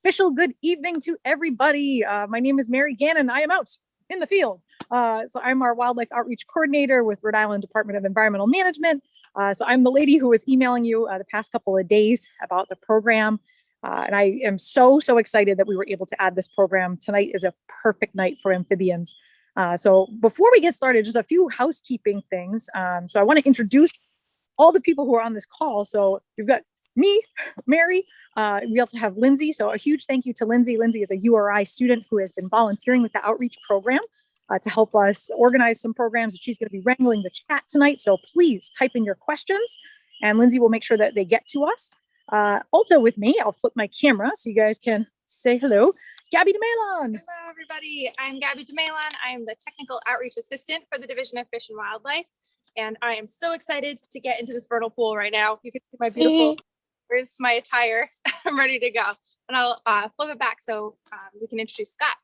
official good evening to everybody. My name is Mary Gannon. I am out in the field. So I'm our wildlife outreach coordinator with Rhode Island Department of Environmental Management. So I'm the lady who was emailing you the past couple of days about the program. And I am so excited that we were able to add this program. Tonight is a perfect night for amphibians. So before we get started, just a few housekeeping things. So I want to introduce all the people who are on this call. So you've got me, Mary. We also have Lindsay. So a huge thank you to Lindsay. Lindsay is a URI student who has been volunteering with the outreach program to help us organize some programs. She's going to be wrangling the chat tonight. So please type in your questions and Lindsay will make sure that they get to us. Also with me, I'll flip my camera so you guys can say hello. Gabby Jamaelan. Hello, everybody. I'm Gabby Jamaelan. I am the Technical Outreach Assistant for the Division of Fish and Wildlife. And I am so excited to get into this vernal pool right now. You can see my beautiful, where's my attire? I'm ready to go. And I'll flip it back so we can introduce Scott.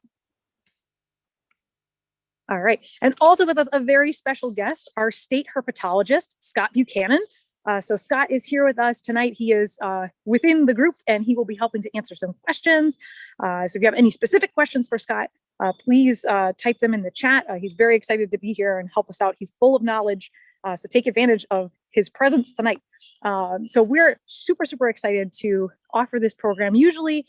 All right. And also with us, a very special guest, our state herpetologist, Scott Buchanan. So Scott is here with us tonight. He is within the group and he will be helping to answer some questions. So if you have any specific questions for Scott, please type them in the chat. He's very excited to be here and help us out. He's full of knowledge. So take advantage of his presence tonight. So we're super excited to offer this program. Usually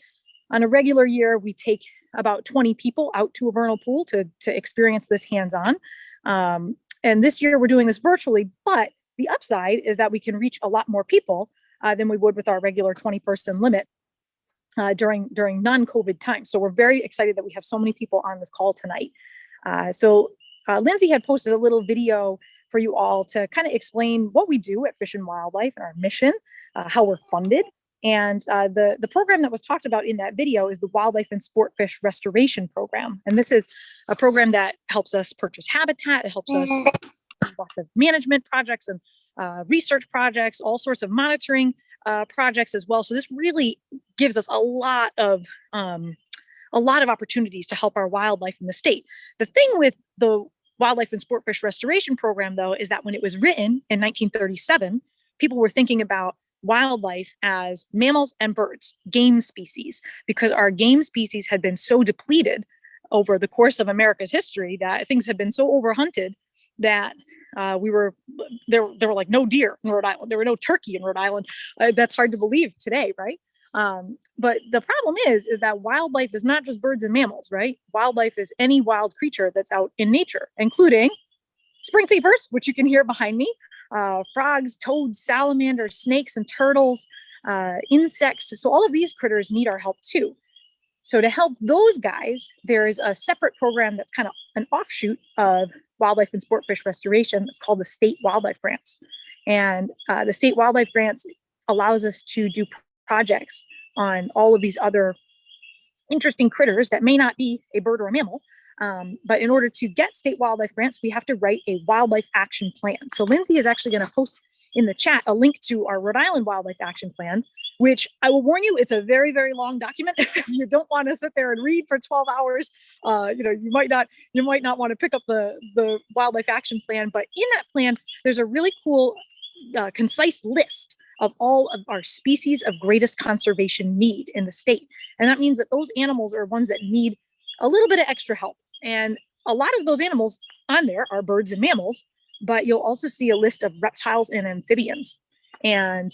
on a regular year, we take about 20 people out to a vernal pool to experience this hands-on. And this year we're doing this virtually, but the upside is that we can reach a lot more people than we would with our regular 20-person limit during non-COVID times. So we're very excited that we have so many people on this call tonight. So Lindsay had posted a little video for you all to kind of explain what we do at Fish and Wildlife and our mission, how we're funded. And the program that was talked about in that video is the Wildlife and Sport Fish Restoration Program. And this is a program that helps us purchase habitat. It helps us lots of management projects and research projects, all sorts of monitoring projects as well. So this really gives us a lot of opportunities to help our wildlife in the state. The thing with the Wildlife and Sport Fish Restoration Program, though, is that when it was written in 1937, people were thinking about wildlife as mammals and birds, game species, because our game species had been so depleted over the course of America's history that things had been so overhunted that there were like no deer in Rhode Island. There were no turkey in Rhode Island. That's hard to believe today, right? But the problem is that wildlife is not just birds and mammals, right? Wildlife is any wild creature that's out in nature, including spring peepers, which you can hear behind me, frogs, toads, salamanders, snakes, and turtles, insects. So all of these critters need our help too. So to help those guys, there is a separate program that's kind of an offshoot of Wildlife and Sport Fish Restoration. It's called the State Wildlife Grants. And the State Wildlife Grants allows us to do projects on all of these other interesting critters that may not be a bird or a mammal. But in order to get state wildlife grants, we have to write a wildlife action plan. So Lindsay is actually going to post in the chat a link to our Rhode Island Wildlife Action Plan, which I will warn you, it's a very long document. If you don't want to sit there and read for 12 hours, you might not want to pick up the Wildlife Action Plan. But in that plan, there's a really cool, concise list of all of our species of greatest conservation need in the state. And that means that those animals are ones that need a little bit of extra help. And a lot of those animals on there are birds and mammals, but you'll also see a list of reptiles and amphibians. And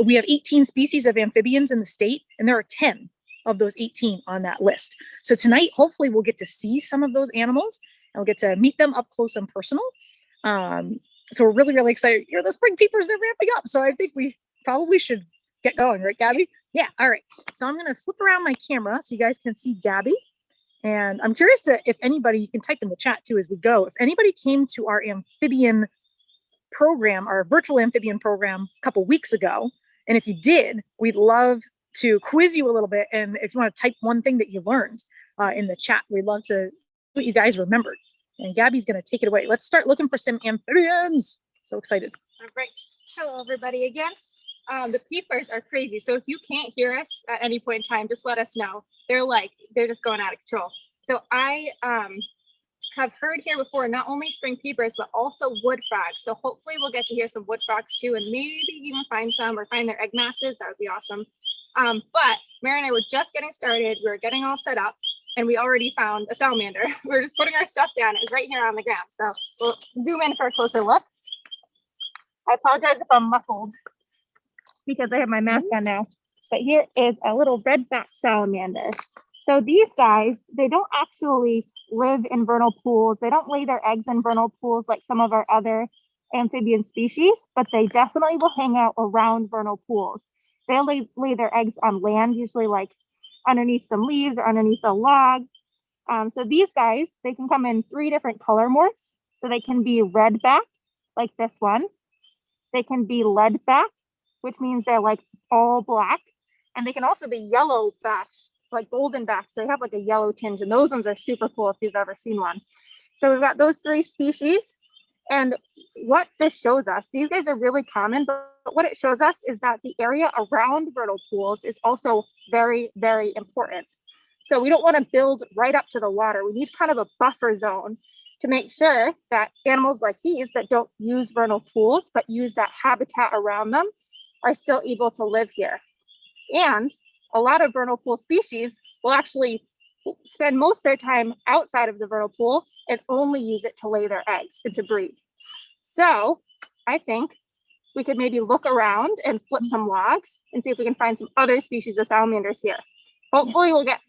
we have 18 species of amphibians in the state, and there are 10 of those 18 on that list. So tonight, hopefully we'll get to see some of those animals and we'll get to meet them up close and personal. So we're really excited. The spring peepers, they're ramping up. So I think we probably should get going, right, Gabby? Yeah, all right. So I'm gonna flip around my camera so you guys can see Gabby. And I'm curious if anybody, you can type in the chat too as we go, if anybody came to our amphibian program, our virtual amphibian program a couple weeks ago. And if you did, we'd love to quiz you a little bit. And if you want to type one thing that you learned in the chat, we'd love to see what you guys remembered. And Gabby's going to take it away. Let's start looking for some amphibians. So excited. All right. Hello, everybody again. The peepers are crazy. So if you can't hear us at any point in time, just let us know. They're just going out of control. So I have heard here before, not only spring peepers, but also wood frogs. So hopefully we'll get to hear some wood frogs too, and maybe even find their egg masses. That would be awesome. But Mary and I were just getting started. We were getting all set up and we already found a salamander. We were just putting our stuff down. It was right here on the ground. So we'll zoom in for a closer look. I apologize if I'm muffled because I have my mask on now. But here is a little red-backed salamander. So these guys, they don't actually live in vernal pools. They don't lay their eggs in vernal pools like some of our other amphibian species, but they definitely will hang out around vernal pools. They'll lay their eggs on land, usually like underneath some leaves or underneath a log. So these guys, they can come in 3 different color morphs. So they can be red-back, like this one. They can be lead-back, which means they're like all black. And they can also be yellow-backed, like golden-backed. So they have like a yellow tinge, and those ones are super cool if you've ever seen one. So we've got those 3 species. And what this shows us, these guys are really common, but what it shows us is that the area around vernal pools is also very, very important. So we don't want to build right up to the water. We need kind of a buffer zone to make sure that animals like these that don't use vernal pools, but use that habitat around them, are still able to live here. And a lot of vernal pool species will actually spend most of their time outside of the vernal pool and only use it to lay their eggs and to breed. So I think we could maybe look around and flip some logs and see if we can find some other species of salamanders here. Hopefully we'll get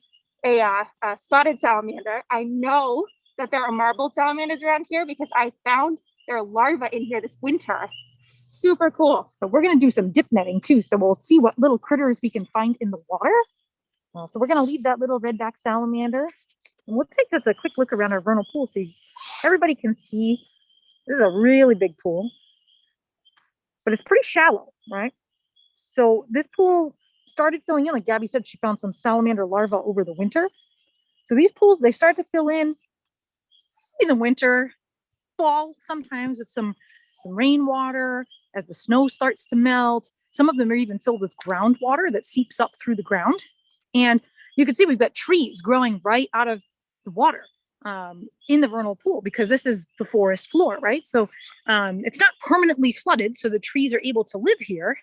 a spotted salamander. I know that there are marbled salamanders around here because I found their larva in here this winter. Super cool. But we're going to do some dip netting too. So we'll see what little critters we can find in the water. So we're going to leave that little redback salamander. And we'll take just a quick look around our vernal pool so everybody can see. This is a really big pool, but it's pretty shallow, right? So this pool started filling in, like Gabby said, she found some salamander larvae over the winter. So these pools, they start to fill in the winter, fall, sometimes with some rainwater as the snow starts to melt. Some of them are even filled with groundwater that seeps up through the ground. And you can see we've got trees growing right out of the water in the vernal pool because this is the forest floor, right? So it's not permanently flooded, so the trees are able to live here.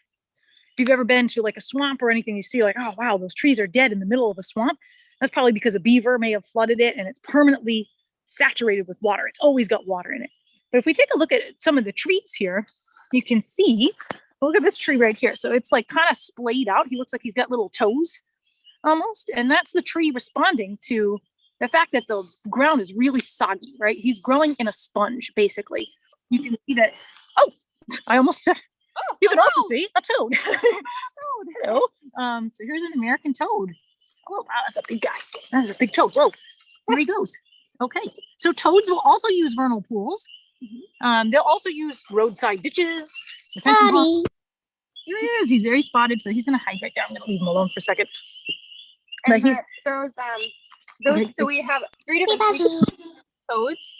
If you've ever been to like a swamp or anything, you see like, oh, wow, those trees are dead in the middle of a swamp. That's probably because a beaver may have flooded it and it's permanently saturated with water. It's always got water in it. But if we take a look at some of the trees here, you can see, look at this tree right here. So it's like kind of splayed out. He looks like he's got little toes almost. And that's the tree responding to the fact that the ground is really soggy, right? He's growing in a sponge, basically. You can see that, oh, I almost said, oh, you can also see a toad. Oh, hello. So here's an American toad. Oh, wow, that's a big guy. That's a big toad. Whoa, here he goes. Okay, so toads will also use vernal pools. They'll also use roadside ditches. Daddy. Here he is. He's very spotted, so he's going to hide right there. I'm going to leave him alone for a second. And so we have 3 different species of toads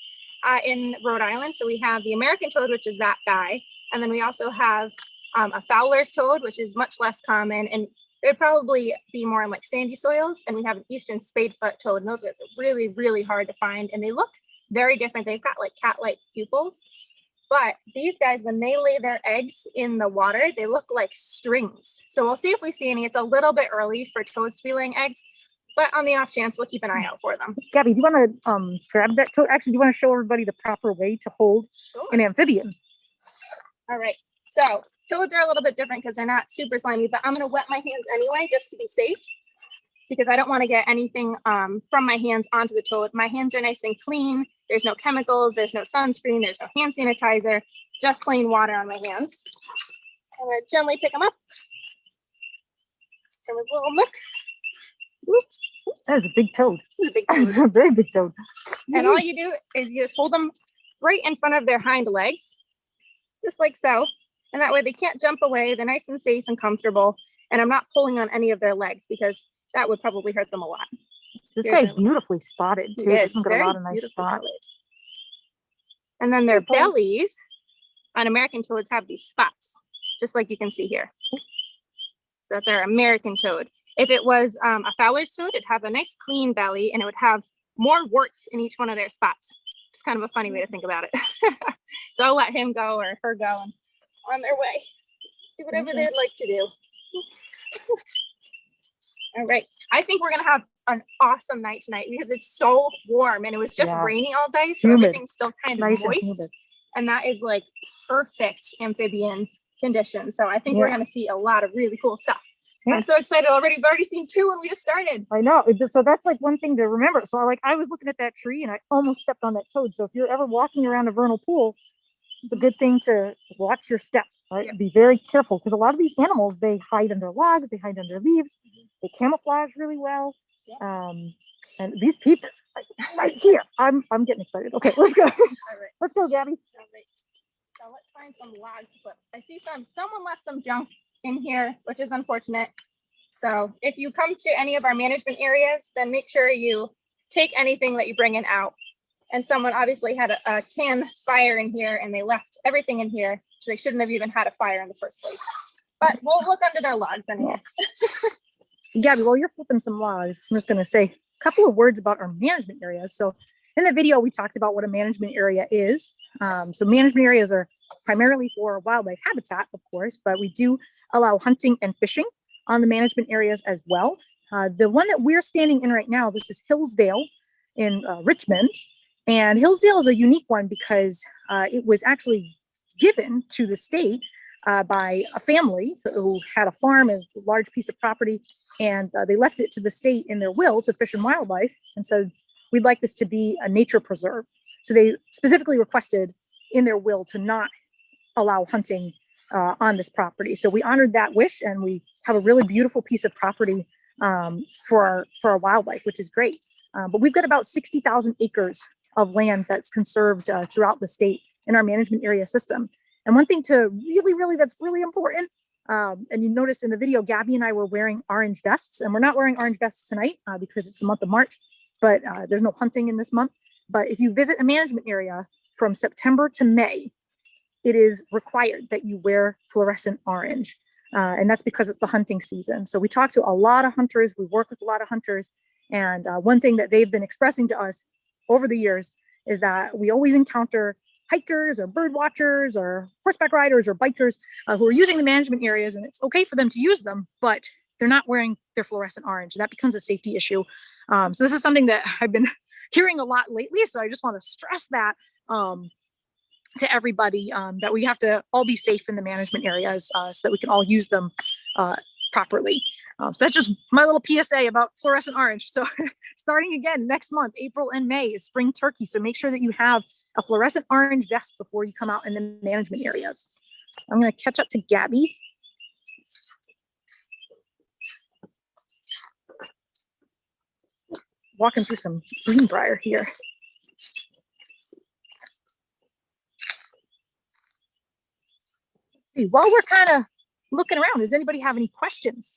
in Rhode Island. So we have the American toad, which is that guy. And then we also have a Fowler's toad, which is much less common. And it would probably be more in like sandy soils. And we have an eastern spadefoot toad. And those guys are really, really hard to find. And they look very different. They've got like cat-like pupils. But these guys, when they lay their eggs in the water, they look like strings. So we'll see if we see any. It's a little bit early for toads to be laying eggs. But on the off chance, we'll keep an eye out for them. Gabby, do you want to grab that toad? Actually, do you want to show everybody the proper way to hold an amphibian? All right. So toads are a little bit different because they're not super slimy, but I'm going to wet my hands anyway, just to be safe, because I don't want to get anything from my hands onto the toad. My hands are nice and clean. There's no chemicals. There's no sunscreen. There's no hand sanitizer, just plain water on my hands. I'm going to gently pick them up. From his little nook. Oops. That is a big toad. This is a big toad. That's a very big toad. And all you do is you just hold them right in front of their hind legs, just like so. And that way they can't jump away. They're nice and safe and comfortable. And I'm not pulling on any of their legs because that would probably hurt them a lot. This guy's beautifully spotted too. He is. He's got a lot of nice spots. And then their bellies on American toads have these spots, just like you can see here. So that's our American toad. If it was a Fowler's toad, it'd have a nice clean belly and it would have more warts in each one of their spots. It's kind of a funny way to think about it. So I'll let him go or her go and on their way. Do whatever they'd like to do. All right. I think we're going to have an awesome night tonight because it's so warm and it was just raining all day. So Humid. everything's still kind of Nice and moist. humid. And that is like perfect amphibian conditions. So I think we're going to see a lot of really cool stuff. Yeah. I'm so excited already. We've already seen 2 and we just started. I know. So that's like one thing to remember. So like I was looking at that tree and I almost stepped on that toad. So if you're ever walking around a vernal pool, it's a good thing to watch your step, right? Be very careful because a lot of these animals, they hide under logs, they hide under leaves, they camouflage really well. And these peepers right here. I'm getting excited. Okay, let's go. All right. Let's go, Gabby. All right. So let's find some logs to flip. I see someone left some junk in here, which is unfortunate. So if you come to any of our management areas, then make sure you take anything that you bring in out. And someone obviously had a can fire in here and they left everything in here. So they shouldn't have even had a fire in the first place. But we'll look under their logs anyway. Gabby, while you're flipping some logs, I'm just going to say a couple of words about our management areas. So in the video, we talked about what a management area is. So management areas are primarily for wildlife habitat, of course, but we do allow hunting and fishing on the management areas as well. The one that we're standing in right now, this is Hillsdale in Richmond. And Hillsdale is a unique one because it was actually given to the state by a family who had a farm, a large piece of property, and they left it to the state in their will to fish and wildlife. And so we'd like this to be a nature preserve. So they specifically requested in their will to not allow hunting on this property. So we honored that wish and we have a really beautiful piece of property for our wildlife, which is great. But we've got about 60,000 acres of land that's conserved throughout the state in our management area system. And one thing to that's really important, and you noticed in the video, Gabby and I were wearing orange vests, and we're not wearing orange vests tonight because it's the month of March, but there's no hunting in this month. But if you visit a management area from September to May, it is required that you wear fluorescent orange. And that's because it's the hunting season. So we talk to a lot of hunters, we work with a lot of hunters. And one thing that they've been expressing to us over the years is that we always encounter hikers or bird watchers or horseback riders or bikers who are using the management areas, and it's okay for them to use them, but they're not wearing their fluorescent orange. That becomes a safety issue. So this is something that I've been hearing a lot lately. So I just want to stress that to everybody, that we have to all be safe in the management areas so that we can all use them properly. So that's just my little PSA about fluorescent orange. So starting again next month, April and May is spring turkey. So make sure that you have a fluorescent orange vest before you come out in the management areas. I'm going to catch up to Gabby. Walking through some greenbrier here. Let's see, while we're kind of looking around, does anybody have any questions?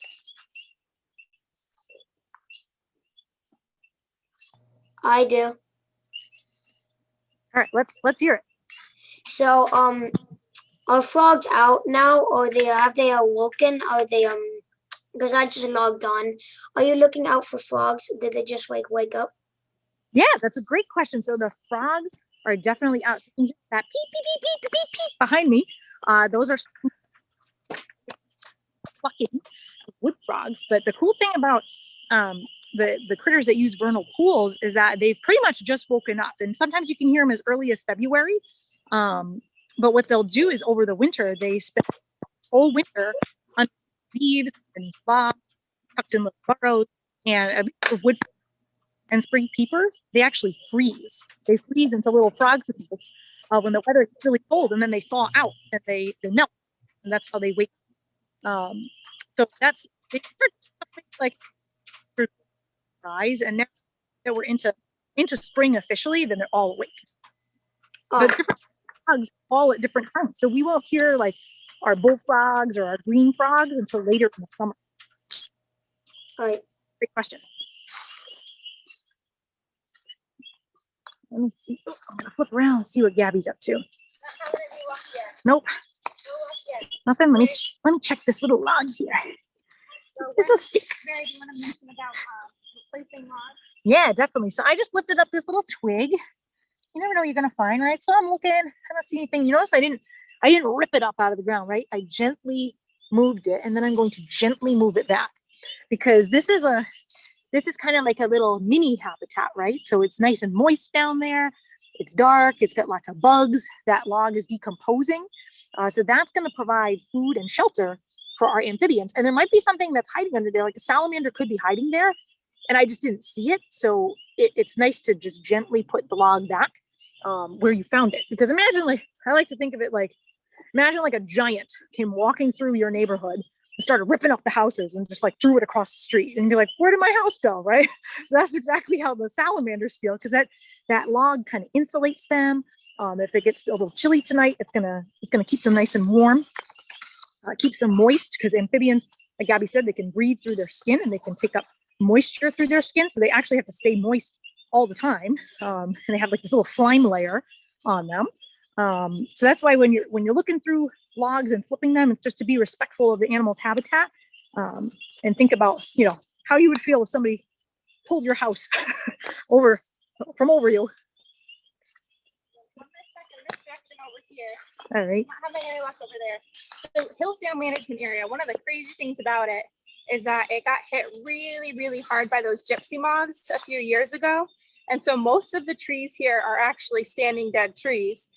I do. All right, let's hear it. So, are frogs out now, or have they awoken? Are they because I just logged on. Are you looking out for frogs? Did they just wake up? Yeah, that's a great question. So the frogs are definitely out. So that peep, peep, peep, peep, peep, peep behind me. Those are plucking wood frogs. But the cool thing about the critters that use vernal pools is that they've pretty much just woken up. And sometimes you can hear them as early as February. But what they'll do is over the winter, they spend the whole winter on leaves and logs, tucked in little burrows, and at least for wood and spring peepers, they actually freeze. They freeze into little frogs when the weather is really cold, and then they thaw out and they melt, and that's how they wake. So that's like rise, and now that we're into spring officially, then they're all awake. But different frogs all at different times, so we won't hear like our bullfrogs or our green frogs until later in the summer. All right. Great question. Let me see. Oh, I'm gonna flip around and see what Gabby's up to. Nope. Nothing. Let me check this little log here. There's a stick. Mary, do you want to mention about replacing logs? Yeah, definitely. So I just lifted up this little twig. You never know what you're gonna find, right? So I'm looking. I don't see anything. You notice I didn't rip it up out of the ground, right? I gently moved it, and then I'm going to gently move it back. because this is kind of like a little mini habitat, right? So it's nice and moist down there. It's dark. It's got lots of bugs. That log is decomposing. So that's going to provide food and shelter for our amphibians. And there might be something that's hiding under there, like a salamander could be hiding there, and I just didn't see it. So it's nice to just gently put the log back where you found it. Because imagine, like, I like to think of it like, imagine like a giant came walking through your neighborhood and started ripping up the houses and just like threw it across the street. And you're like, where did my house go, right? So that's exactly how the salamanders feel, because that log kind of insulates them. If it gets a little chilly tonight, it's gonna keep them nice and warm. Keeps them moist, because amphibians, like Gabby said, they can breathe through their skin and they can take up moisture through their skin. So they actually have to stay moist all the time. And they have like this little slime layer on them. So that's why when you're looking through logs and flipping them, it's just to be respectful of the animal's habitat, and think about, how you would feel if somebody pulled your house from over you. All right. Not having any luck over there. So Hillsdale Management Area, one of the crazy things about it is that it got hit really, really hard by those gypsy moths a few years ago. And so most of the trees here are actually standing dead trees.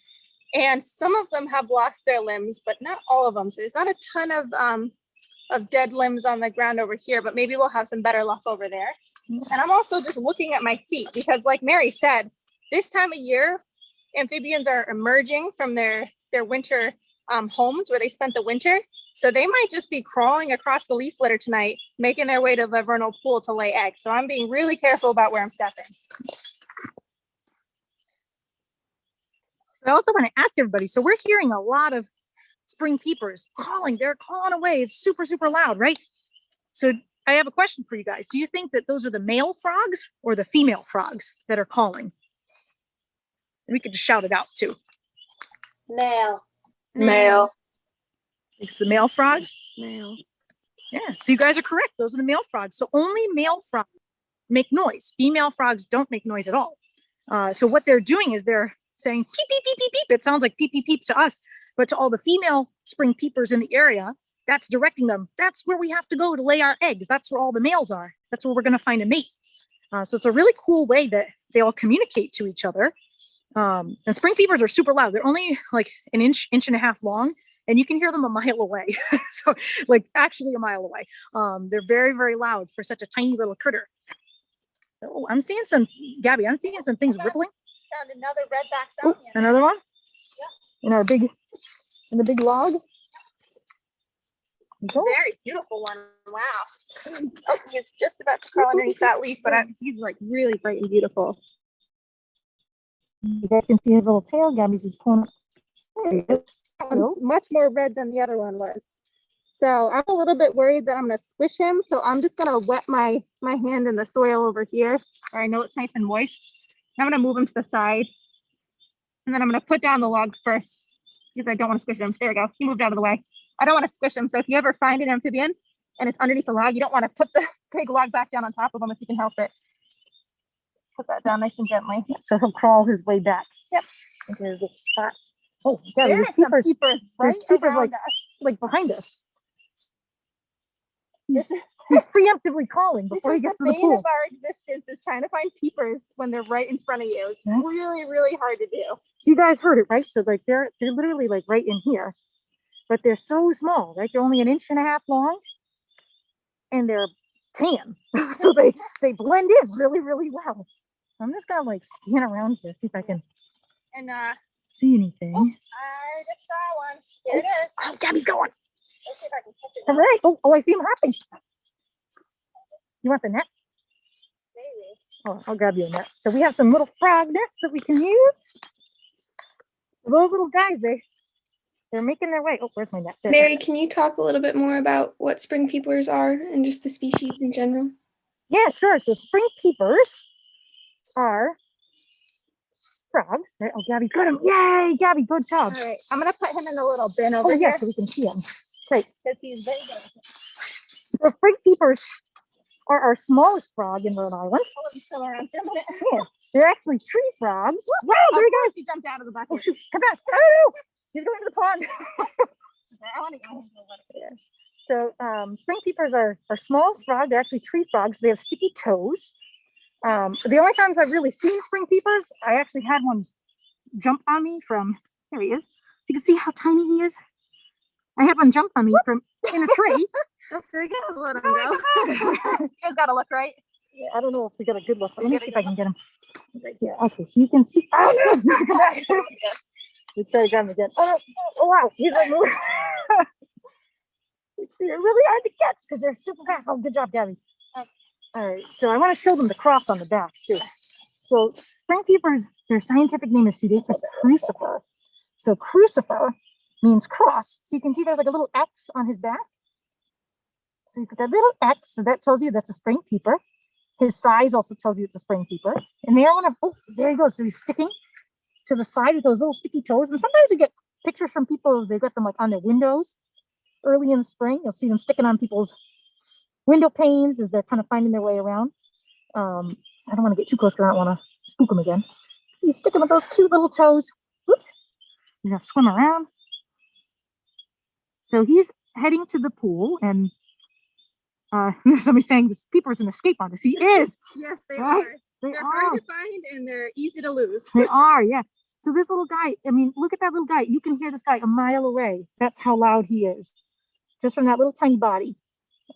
And some of them have lost their limbs, but not all of them. So there's not a ton of dead limbs on the ground over here, but maybe we'll have some better luck over there. And I'm also just looking at my feet because, like Mary said, this time of year, amphibians are emerging from their winter homes where they spent the winter. So they might just be crawling across the leaf litter tonight, making their way to the vernal pool to lay eggs. So I'm being really careful about where I'm stepping. I also want to ask everybody, so we're hearing a lot of spring peepers calling. They're calling away. It's super, super loud, right? So I have a question for you guys. Do you think that those are the male frogs or the female frogs that are calling? We could just shout it out too. Male. Male. It's the male frogs? Male. Yeah, so you guys are correct. Those are the male frogs. So only male frogs make noise. Female frogs don't make noise at all. So what they're doing is they're saying peep, peep, peep, peep, peep. It sounds like peep, peep, peep to us, but to all the female spring peepers in the area, that's directing them. That's where we have to go to lay our eggs. That's where all the males are. That's where we're going to find a mate. So it's a really cool way that they all communicate to each other. And spring peepers are super loud. They're only like an inch and a half long, and you can hear them a mile away. So like actually a mile away. They're very, very loud for such a tiny little critter. Oh, I'm seeing some, Gabby, I'm seeing some things rippling. Found another redback Oh, salamander. another one? Yeah. In the big log. Very beautiful one. Wow. Oh, he's just about to crawl underneath that leaf, but he's like really bright and beautiful. You guys can see his little tail. Gabby's just pulling. There he is. One's much more red than the other one was. So I'm a little bit worried that I'm going to squish him. So I'm just going to wet my hand in the soil over here, where I know it's nice and moist. I'm going to move him to the side. And then I'm going to put down the log first because I don't want to squish him. There we go. He moved out of the way. I don't want to squish him. So if you ever find an amphibian and it's underneath the log, you don't want to put the big log back down on top of him if you can help it. Put that down nice and gently. So he'll crawl his way back. Yep. Into his little spot. Oh, yeah, There there's are some peepers, peepers right peepers around us. like behind us. He's preemptively calling This before he is gets the to the bane pool. of our existence, is trying to find peepers when they're right in front of you. It's Yeah. really, really hard to do. So you guys heard it, right? So like they're literally like right in here, but they're so small, right? They're only an inch and a half long, and they're tan, so they blend in really, really well. I'm just gonna like scan around here, see if I can And see anything. I just saw one. Here it is. Oh, Gabby's going. Let's see if I can catch it. All right. Oh, I see him hopping. You want the net? Maybe. Oh, I'll grab you a net. So we have some little frog nets that we can use. Those little guys, they're making their way. Oh, where's my net? There. Mary, can you talk a little bit more about what spring peepers are and just the species in general? Yeah, sure. So spring peepers are frogs. Right? Oh, Gabby got him. Yay, Gabby, good job. All right. I'm going to put him in a little bin over Oh, yeah, here so we can see him. Great. because he's very good. So spring peepers are our smallest frog in Rhode Island. I'll still around for a minute. Yeah, they're actually tree frogs. Wow, there he Of goes. course he jumped out of the bucket. Oh, shoot. Come back. Oh, he's going to the pond. I want to go let it there. So spring peepers are small frog. They're actually tree frogs. They have sticky toes. The only times I've really seen spring peepers, I actually had one jump on me from, there he is. You can see how tiny he is. I had one jump on me from in a tree. Oh, there you go. Let him go. You guys gotta look right. Yeah, I don't know if we got a good look. Let me see if I can get him right here. Okay, so you can see. Oh no! Come back. Let's try to grab him again. Oh, no. Oh wow! He's like moving. They're really hard to catch because they're super fast. Oh, good job, Gabby. All right, so I want to show them the cross on the back too. So spring peepers, their scientific name is Pseudacus crucifer. So crucifer means cross. So you can see there's like a little X on his back. So you've got that little X, so that tells you that's a spring peeper. His size also tells you it's a spring peeper. And they are one of, oh, there he goes. So he's sticking to the side with those little sticky toes. And sometimes you get pictures from people, they've got them like on their windows early in the spring. You'll see them sticking on people's window panes as they're kind of finding their way around. I don't want to get too close because I don't want to spook him again. He's sticking with those cute little toes. Whoops. He's going to swim around. So he's heading to the pool, and somebody's saying this peeper is an escape artist. He is. Yes, they Right? are. They They're are. hard to find and they're easy to lose. They are, yeah. So this little guy, I mean, look at that little guy. You can hear this guy a mile away. That's how loud he is, just from that little tiny body.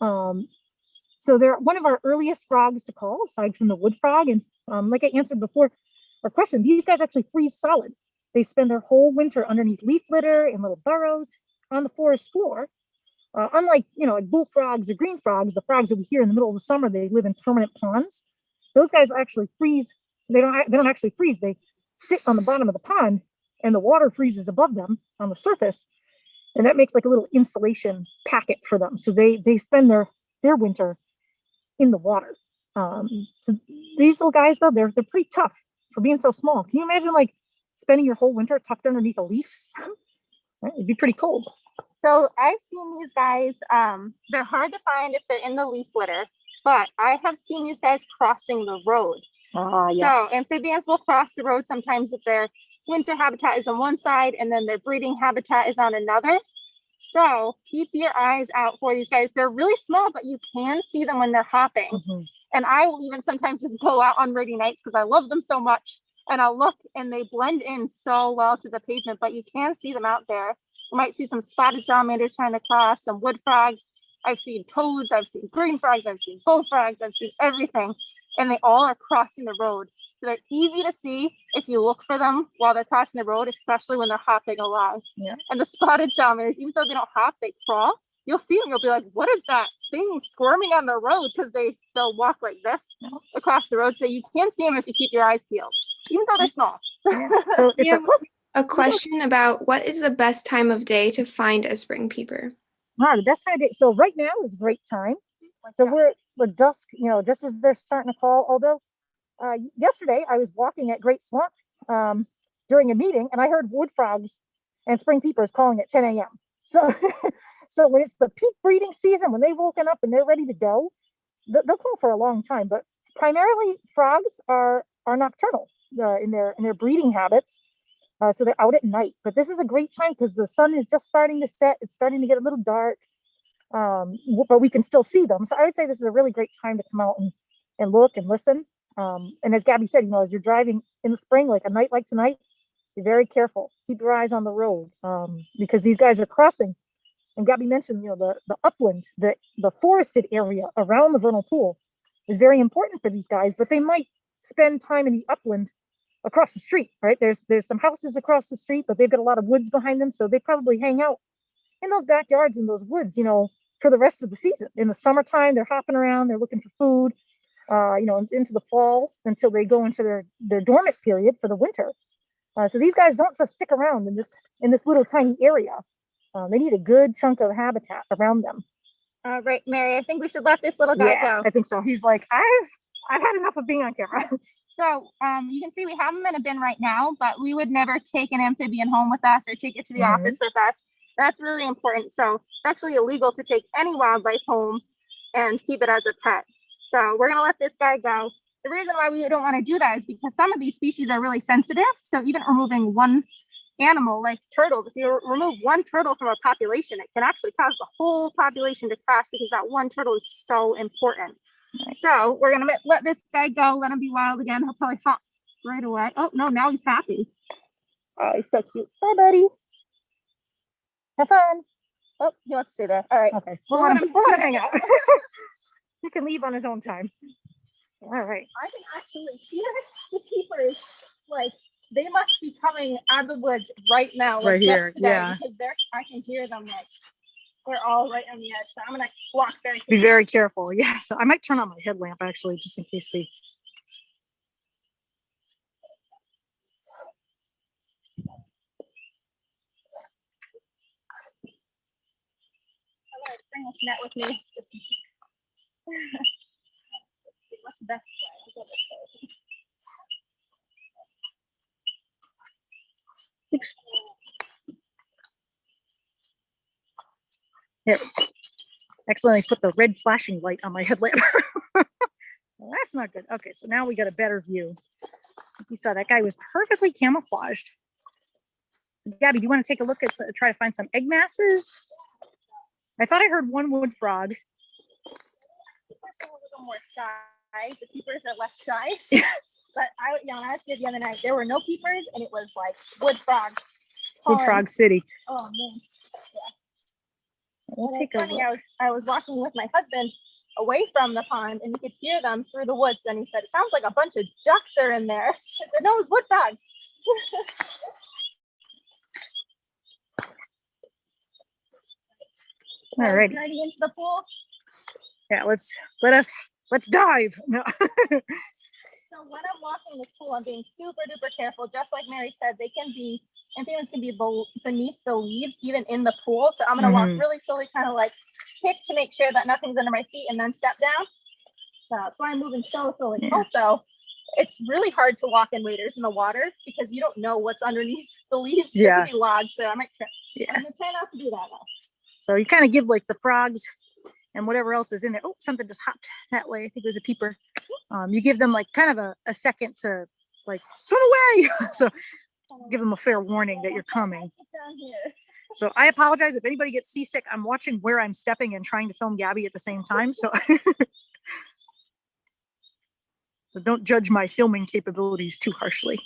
So they're one of our earliest frogs to call, aside from the wood frog. And like I answered before, our question, these guys actually freeze solid. They spend their whole winter underneath leaf litter and little burrows on the forest floor. Unlike, like bullfrogs or green frogs, the frogs that we hear in the middle of the summer, they live in permanent ponds. Those guys actually freeze. They don't actually freeze. They sit on the bottom of the pond, and the water freezes above them on the surface, and that makes like a little insulation packet for them. So they spend their winter in the water. So these little guys, though, they're pretty tough for being so small. Can you imagine like spending your whole winter tucked underneath a leaf? It'd be pretty cold. So I've seen these guys, they're hard to find if they're in the leaf litter, but I have seen these guys crossing the road. Yeah. So amphibians will cross the road sometimes if their winter habitat is on one side and then their breeding habitat is on another. So keep your eyes out for these guys. They're really small, but you can see them when they're hopping. Mm-hmm. And I will even sometimes just go out on rainy nights because I love them so much. And I'll look and they blend in so well to the pavement, but you can see them out there. You might see some spotted salamanders trying to cross, some wood frogs. I've seen toads, I've seen green frogs, I've seen bullfrogs, I've seen everything. And they all are crossing the road. So they're easy to see if you look for them while they're crossing the road, especially when they're hopping along. Yeah. And the spotted salamanders, even though they don't hop, they crawl. You'll see them, you'll be like, what is that thing squirming on the road? Because they'll walk like this across the road. So you can see them if you keep your eyes peeled, even though they're small. So it's Yeah. A question about what is the best time of day to find a spring peeper? the best time of day. So right now is a great time. So we're at dusk, just as they're starting to fall. Although yesterday I was walking at Great Swamp during a meeting, and I heard wood frogs and spring peepers calling at 10 a.m. So, so when it's the peak breeding season, when they've woken up and they're ready to go, they'll call for a long time. But primarily, frogs are nocturnal in their breeding habits. So they're out at night. But this is a great time because the sun is just starting to set. It's starting to get a little dark. But we can still see them. So I would say this is a really great time to come out and look and listen. And as Gabby said, as you're driving in the spring, like a night like tonight, be very careful. Keep your eyes on the road because these guys are crossing. And Gabby mentioned, the upland, the forested area around the vernal pool is very important for these guys, but they might spend time in the upland across the street, right? There's some houses across the street, but they've got a lot of woods behind them. So they probably hang out in those backyards, in those woods, for the rest of the season. In the summertime, they're hopping around, they're looking for food, into the fall until they go into their dormant period for the winter. So these guys don't just stick around in this little tiny area. They need a good chunk of habitat around them. All right, Mary, I think we should let this little guy go. I think so. He's like, I've had enough of being on camera. So you can see we have him in a bin right now, but we would never take an amphibian home with us or take it to the office with us. That's really important. So it's actually illegal to take any wildlife home and keep it as a pet. So we're going to let this guy go. The reason why we don't want to do that is because some of these species are really sensitive. So even removing one animal like turtles, if you remove one turtle from a population, it can actually cause the whole population to crash because that one turtle is so important. So we're gonna let this guy go, let him be wild again. He'll probably hop right away. Oh no, now he's happy. Oh, he's so cute. Bye, buddy. Have fun. Oh, he wants to stay there. All right. Okay. We'll let him hang out. He can leave on his own time. All right. I can actually hear the peepers. Like they must be coming out of the woods right now. Like Right here, just today, yeah. because I can hear them. Like they're all right on the edge. So I'm gonna walk very Be quickly. very careful. Yeah. So I might turn on my headlamp actually, just in case we. I'm gonna bring this net with me. Just in case. What's the best way? I'll go this way. Here. Accidentally put the red flashing light on my headlamp. Well, that's not good. Okay, so now we got a better view. You saw that guy was perfectly camouflaged. Gabby, do you want to take a look at try to find some egg masses? I thought I heard one wood frog. Peepers are a little more shy. The peepers are less shy. But when I was here the other night, there were no peepers, and it was like wood frogs. Wood Frog City. Oh man. We'll And take it's a funny, look. I was walking with my husband away from the pond, and you could hear them through the woods. And he said, "It sounds like a bunch of ducks are in there." I said, "No, it's wood frogs." All right. Ready into the pool. Yeah, let's dive. No. So when I'm walking this pool, I'm being super duper careful. Just like Mary said, amphibians can be beneath the leaves, even in the pool. So I'm gonna walk really slowly, kind of like kick to make sure that nothing's under my feet, and then step down. So that's why I'm moving so slowly. Yeah. Also, it's really hard to walk in waders in the water because you don't know what's underneath the leaves. Yeah. There could be logs, so I might try. Yeah. I'm gonna try not to do that though. So you kind of give like the frogs and whatever else is in there. Oh, something just hopped that way. I think it was a peeper. You give them like kind of a second to like swim away. So give them a fair warning that you're coming. Down here. So I apologize if anybody gets seasick. I'm watching where I'm stepping and trying to film Gabby at the same time. So, so don't judge my filming capabilities too harshly.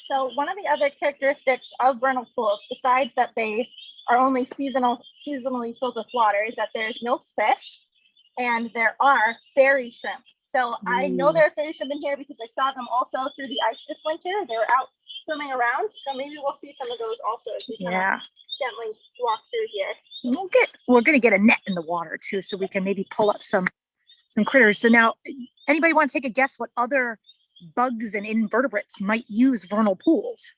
So one of the other characteristics of vernal pools, besides that they are only seasonally filled with water, is that there's no fish and there are fairy shrimp. So I know there are fairy shrimp in here because I saw them also through the ice this winter. They were out swimming around. So maybe we'll see some of those also as we kind of gently walk through here. We're gonna get a net in the water too, so we can maybe pull up some critters. So now, anybody want to take a guess what other bugs and invertebrates might use vernal pools?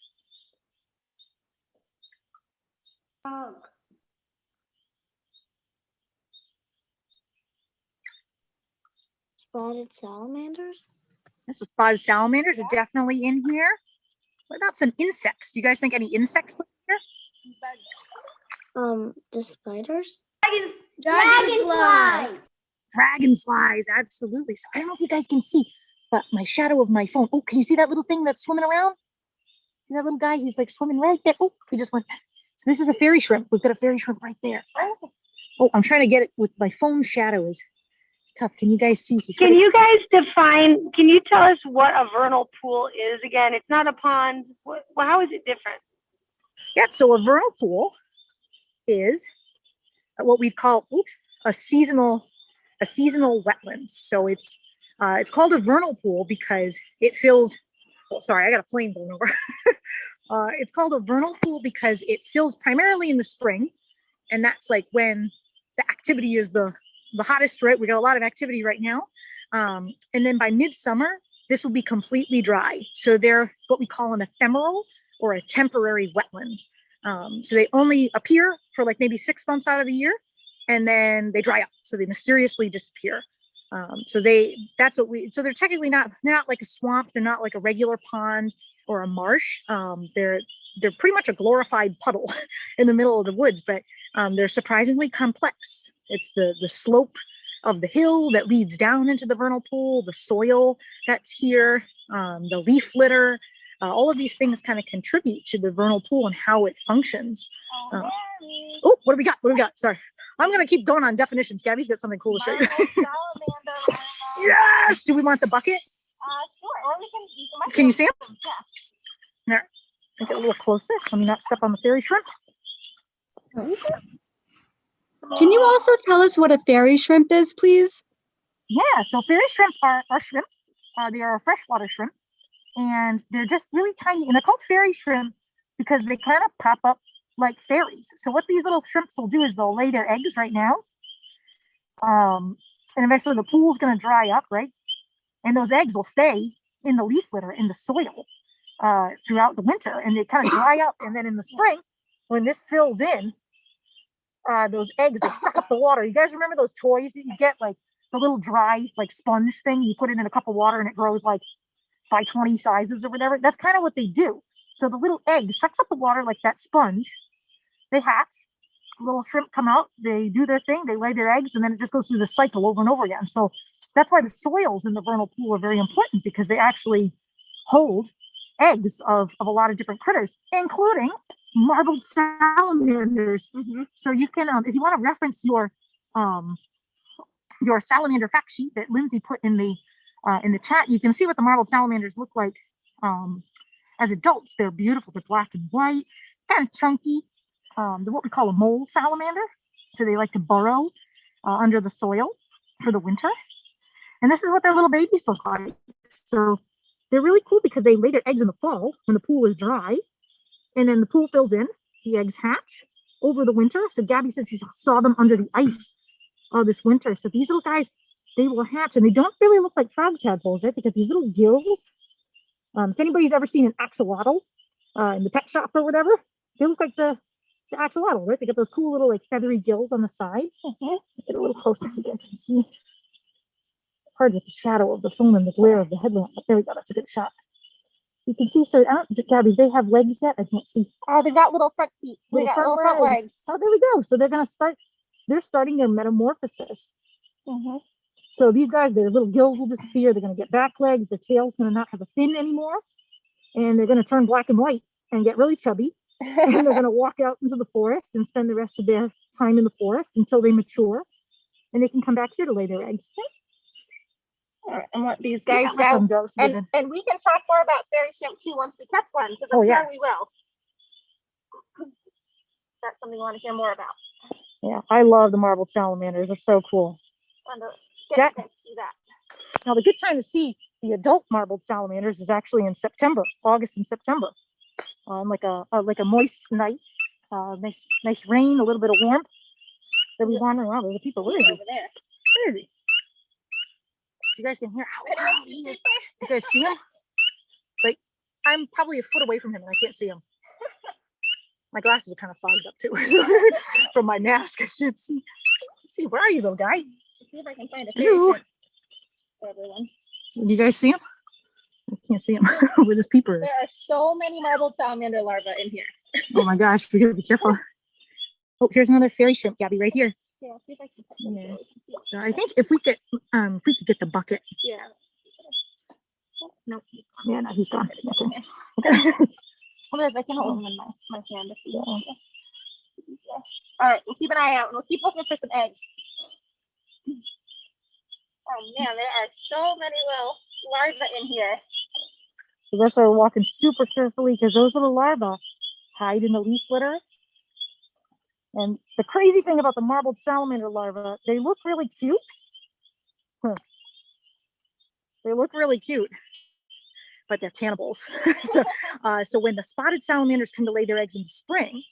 Spotted salamanders? This is spotted salamanders are definitely in here. What about some insects? Do you guys think any insects live here? The spiders? Dragonfly. Dragonflies, absolutely. So I don't know if you guys can see, but my shadow of my phone. Oh, can you see that little thing that's swimming around? See that little guy? He's like swimming right there. Oh, he just went. So this is a fairy shrimp. We've got a fairy shrimp right there. Oh, I'm trying to get it with my phone shadow is tough. Can you guys see? Can you guys can you tell us what a vernal pool is again? It's not a pond. How is it different? Yep. So a vernal pool is what we call a seasonal wetland. So it's called a vernal pool because it fills. Oh, sorry, I got a plane going over. It's called a vernal pool because it fills primarily in the spring, and that's like when the activity is the hottest. Right, we got a lot of activity right now, and then by midsummer, this will be completely dry. So they're what we call an ephemeral or a temporary wetland. So they only appear for like maybe 6 months out of the year, and then they dry up. So they mysteriously disappear. So they're technically they're not like a swamp. They're not like a regular pond or a marsh. They're pretty much a glorified puddle in the middle of the woods, but they're surprisingly complex. It's the slope of the hill that leads down into the vernal pool, the soil that's here, the leaf litter, All of these things kind of contribute to the vernal pool and how it functions. Oh, Oh, what do we got? What do we got? Sorry. I'm going to keep going on definitions. Gabby's got something cool to show you. Salamander. Yes! Do we want the bucket? Sure. Or we can. Can you see him? Yeah. There. Get a little closer. Let me not step on the fairy shrimp. Can you also tell us what a fairy shrimp is, please? Yeah, so fairy shrimp are shrimp. They are a freshwater shrimp. And they're just really tiny. And they're called fairy shrimp because they kind of pop up like fairies. So what these little shrimps will do is they'll lay their eggs right now. And eventually the pool's going to dry up, right? And those eggs will stay in the leaf litter, in the soil, throughout the winter. And they kind of dry up. And then in the spring, when this fills in, those eggs, they suck up the water. You guys remember those toys that you get, like the little dry, like sponge thing? You put it in a cup of water and it grows like by 20 sizes or whatever. That's kind of what they do. So the little egg sucks up the water like that sponge. They hatch. Little shrimp come out. They do their thing. They lay their eggs, and then it just goes through the cycle over and over again. So that's why the soils in the vernal pool are very important, because they actually hold eggs of a lot of different critters, including marbled salamanders. So you can, if you want to reference your salamander fact sheet that Lindsay put in the chat, you can see what the marbled salamanders look like as adults. They're beautiful. They're black and white, kind of chunky. They're what we call a mole salamander. So they like to burrow under the soil for the winter. And this is what their little babies look like. So they're really cool because they lay their eggs in the fall when the pool is dry. And then the pool fills in, the eggs hatch over the winter. So Gabby said she saw them under the ice this winter. So these little guys, they will hatch, and they don't really look like frog tadpoles, right? Because these little gills, if anybody's ever seen an axolotl in the pet shop or whatever, they look like the axolotl, right? They got those cool little like feathery gills on the side. Get a little closer so you guys can see. It's hard with the shadow of the phone and the glare of the headlamp, but there we go. That's a good shot. You can see, so Gabby, they have legs yet? I can't see. Oh, they've got little front feet. They got little front legs. Oh, there we go. So they're going to start, they're starting their metamorphosis. So these guys, their little gills will disappear. They're going to get back legs. Their tail's going to not have a fin anymore. And they're going to turn black and white and get really chubby. And they're going to walk out into the forest and spend the rest of their time in the forest until they mature. And they can come back here to lay their eggs. All right, and let these guys Yeah, let them go. go. So And we can talk more about fairy shrimp too once we catch one, because I'm sure we will. That's something we want to hear more about. yeah, I love the marbled salamanders. They're so cool. Get to see that. Now, the good time to see the adult marbled salamanders is actually in September, August and September. Like a moist night, nice rain, a little bit of warmth. They'll be wandering around. There's the people. Where is he? Over there. Where is he? So you guys can hear how loud he is. You guys see him? Like, I'm probably a foot away from him and I can't see him. My glasses are kind of fogged up too. So from my mask, I can't see. Let's see, where are you, little guy? See if I can find a fairy shrimp for everyone. Do you guys see him? I can't see him where this peeper is. There are so many marbled salamander larvae in here. Oh my gosh, we gotta be careful. Oh, here's another fairy shrimp, Gabby, right here. Yeah, see if I can touch them so we can see it. So I think if we could get the bucket. Yeah. Nope. Yeah, no, he's gone. Okay. Hold on, I can hold them in my hand. If you want. All right, we'll keep an eye out and we'll keep looking for some eggs. Oh man, there are so many little larvae in here. So that's why we're walking super carefully, because those little larvae hide in the leaf litter. And the crazy thing about the marbled salamander larvae, they look really cute. They look really cute, but they're cannibals. So when the spotted salamanders come to lay their eggs in the spring,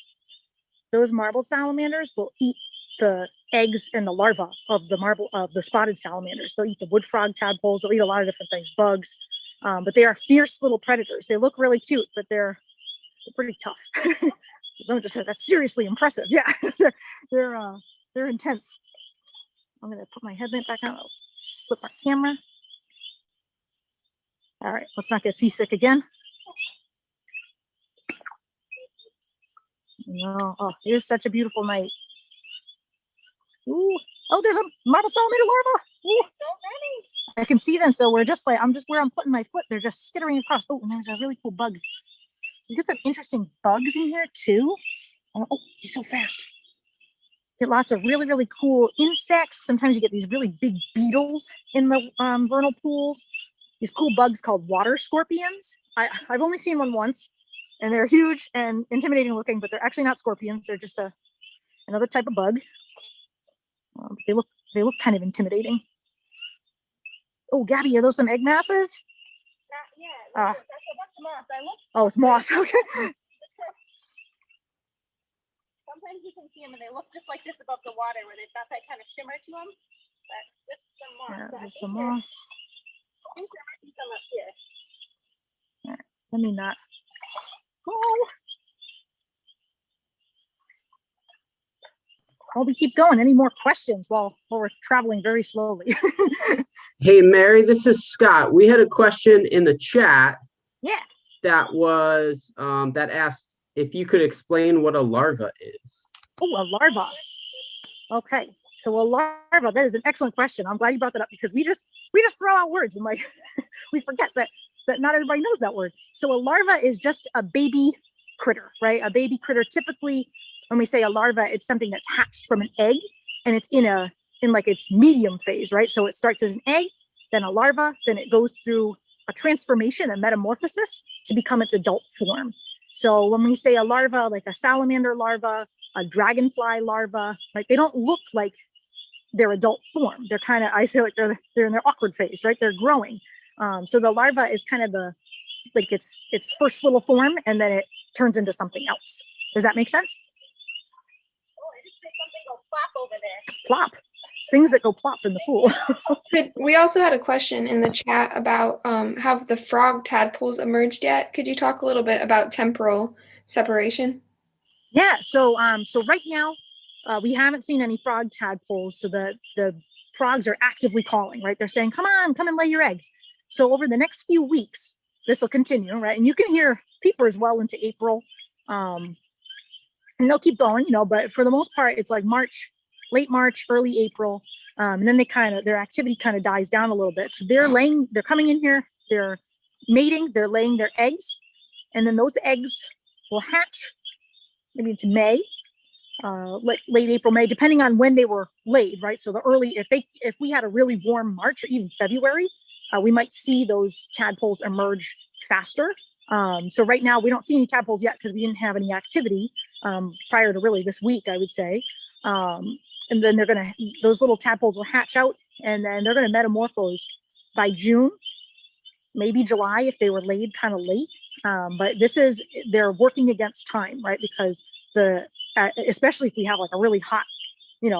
those marbled salamanders will eat the eggs and the larvae of the spotted salamanders. They'll eat the wood frog tadpoles. They'll eat a lot of different things, bugs. But they are fierce little predators. They look really cute, but they're pretty tough. Someone just said that's seriously impressive. Yeah, they're intense. I'm gonna put my headlamp back on. I'll flip my camera. All right, let's not get seasick again. No, oh, it is such a beautiful night. Ooh, oh, there's a marbled salamander larva. Ooh. I can see them. So we're just like, I'm just where I'm putting my foot. They're just skittering across. Oh, and there's a really cool bug. So you get some interesting bugs in here too. Oh, he's so fast. Get lots of really, really cool insects. Sometimes you get these really big beetles in the vernal pools. These cool bugs called water scorpions. I've only seen one once, and they're huge and intimidating looking, but they're actually not scorpions. They're just another type of bug. They look kind of intimidating. Oh, Gabby, are those some egg masses? Not yet. That's a bunch of moss. Oh, it's moss. Okay. Sometimes you can see them and they look just like this above the water where they've got that kind of shimmer to them. But this is some moss. Yeah, So I this is think some there- moss. I think there might be some up here. Let me not. Oh. While we keep going, any more questions while we're traveling very slowly? Hey, Mary, this is Scott. We had a question in the chat. Yeah. That was, that asked if you could explain what a larva is. Oh, a larva. Okay. So a larva, that is an excellent question. I'm glad you brought that up because we just throw out words and like we forget that not everybody knows that word. So a larva is just a baby critter, right? A baby critter. Typically, when we say a larva, it's something that's hatched from an egg and it's in like its medium phase, right? So it starts as an egg, then a larva, then it goes through a transformation, a metamorphosis to become its adult form. So when we say a larva, like a salamander larva, a dragonfly larva, right? They don't look like their adult form. They're kind of, I say like they're in their awkward phase, right? They're growing. So the larva is kind of its first little form, and then it turns into something else. Does that make sense? Oh, I just see something go flop over there. Plop. Things that go plop in the pool. We also had a question in the chat about have the frog tadpoles emerged yet? Could you talk a little bit about temporal separation? Yeah. So right now, we haven't seen any frog tadpoles. So the frogs are actively calling, right? They're saying, come and lay your eggs. So over the next few weeks, this will continue, right? And you can hear Peeper as well into April. And they'll keep going, but for the most part, it's like March, late March, early April. And then their activity kind of dies down a little bit. So they're coming in here, they're mating, they're laying their eggs. And then those eggs will hatch maybe into May, late April, May, depending on when they were laid, right? So if we had a really warm March or even February, we might see those tadpoles emerge faster. So right now we don't see any tadpoles yet because we didn't have any activity prior to really this week, I would say. And then those little tadpoles will hatch out and then they're gonna metamorphose by June, maybe July if they were laid kind of late. But they're working against time, right? Because especially if we have like a really hot,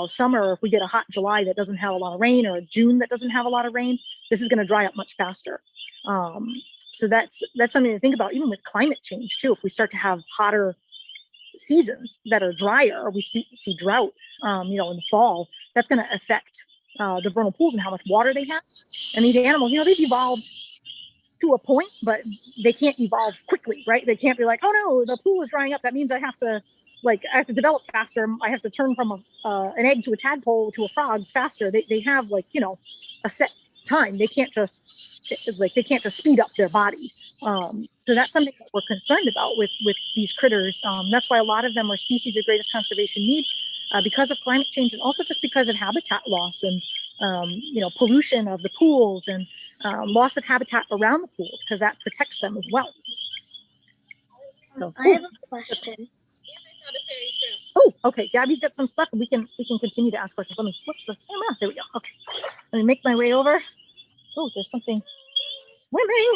summer, or if we get a hot July that doesn't have a lot of rain, or a June that doesn't have a lot of rain, this is going to dry up much faster. So that's something to think about, even with climate change too. If we start to have hotter seasons that are drier, or we see drought, in the fall, that's going to affect the vernal pools and how much water they have. And these animals, they've evolved to a point, but they can't evolve quickly, right? They can't be like, oh no, the pool is drying up. That means I have to develop faster. I have to turn from an egg to a tadpole to a frog faster. They have a set time. They can't just speed up their body. So that's something that we're concerned about with these critters. That's why a lot of them are species of greatest conservation need because of climate change, and also just because of habitat loss and pollution of the pools and loss of habitat around the pools, because that protects them as well. So, I have a question. Oh, okay. Gabby's got some stuff, and we can continue to ask questions. Let me flip the camera. There we go. Okay. Let me make my way over. Oh, there's something swimming.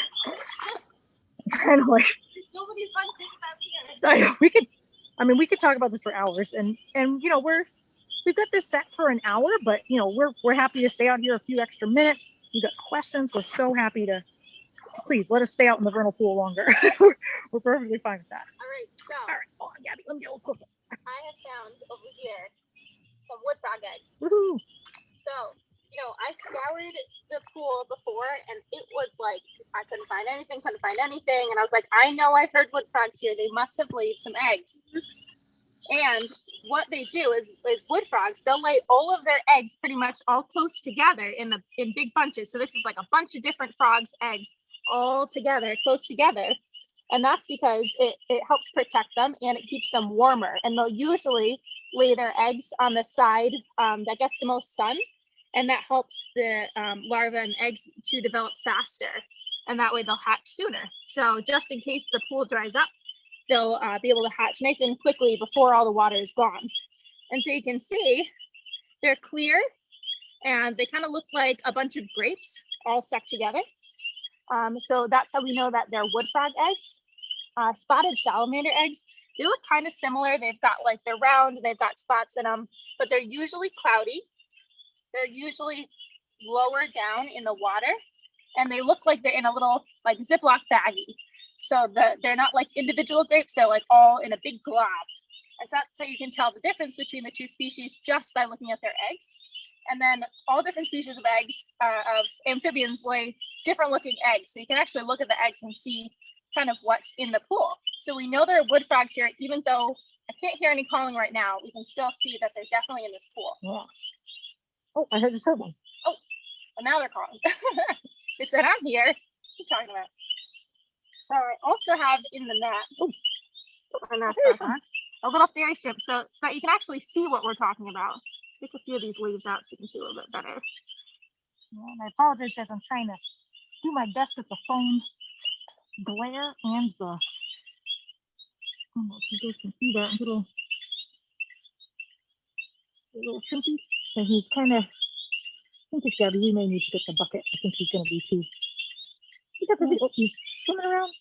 Kind of like. There's so many fun things out here. I know, we could talk about this for hours, and we've got this set for an hour, but we're happy to stay out here a few extra minutes. You got questions? We're so happy to. Please let us stay out in the vernal pool longer. We're perfectly fine with that. All right, so All right, hold on, Gabby. Let me get a little closer. I have found over here some wood frog eggs. Woohoo! So, I scoured the pool before and it was like, I couldn't find anything. And I was like, I know I've heard wood frogs here. They must have laid some eggs. And what they do is wood frogs, they'll lay all of their eggs pretty much all close together in big bunches. So this is like a bunch of different frogs' eggs all together, close together. And that's because it helps protect them and it keeps them warmer. And they'll usually lay their eggs on the side that gets the most sun. And that helps the larvae and eggs to develop faster. And that way they'll hatch sooner. So just in case the pool dries up, they'll be able to hatch nice and quickly before all the water is gone. And so you can see they're clear and they kind of look like a bunch of grapes all stuck together. So that's how we know that they're wood frog eggs. Spotted salamander eggs, they look kind of similar. They've got like, they're round, they've got spots in them, but they're usually cloudy. They're usually lower down in the water and they look like they're in a little like Ziploc baggie. So they're not like individual grapes, they're like all in a big glob. And so that's how you can tell the difference between the two species just by looking at their eggs. And then all different species of eggs, of amphibians lay different looking eggs. So you can actually look at the eggs and see kind of what's in the pool. So we know there are wood frogs here, even though I can't hear any calling right now, we can still see that they're definitely in this pool. Yeah. Oh, I just heard one. Oh, well now they're calling. They said, I'm here. What are you talking about? So I also have in the net, a little fairy shrimp so that you can actually see what we're talking about. Pick a few of these leaves out so you can see a little bit better. Yeah, and I apologize as I'm trying to do my best with the phone glare and the, I don't know if you guys can see that little shrimpy. So he's kind of, I think it's Gabby, we may need to get the bucket. I think he's going to be too. He's swimming around.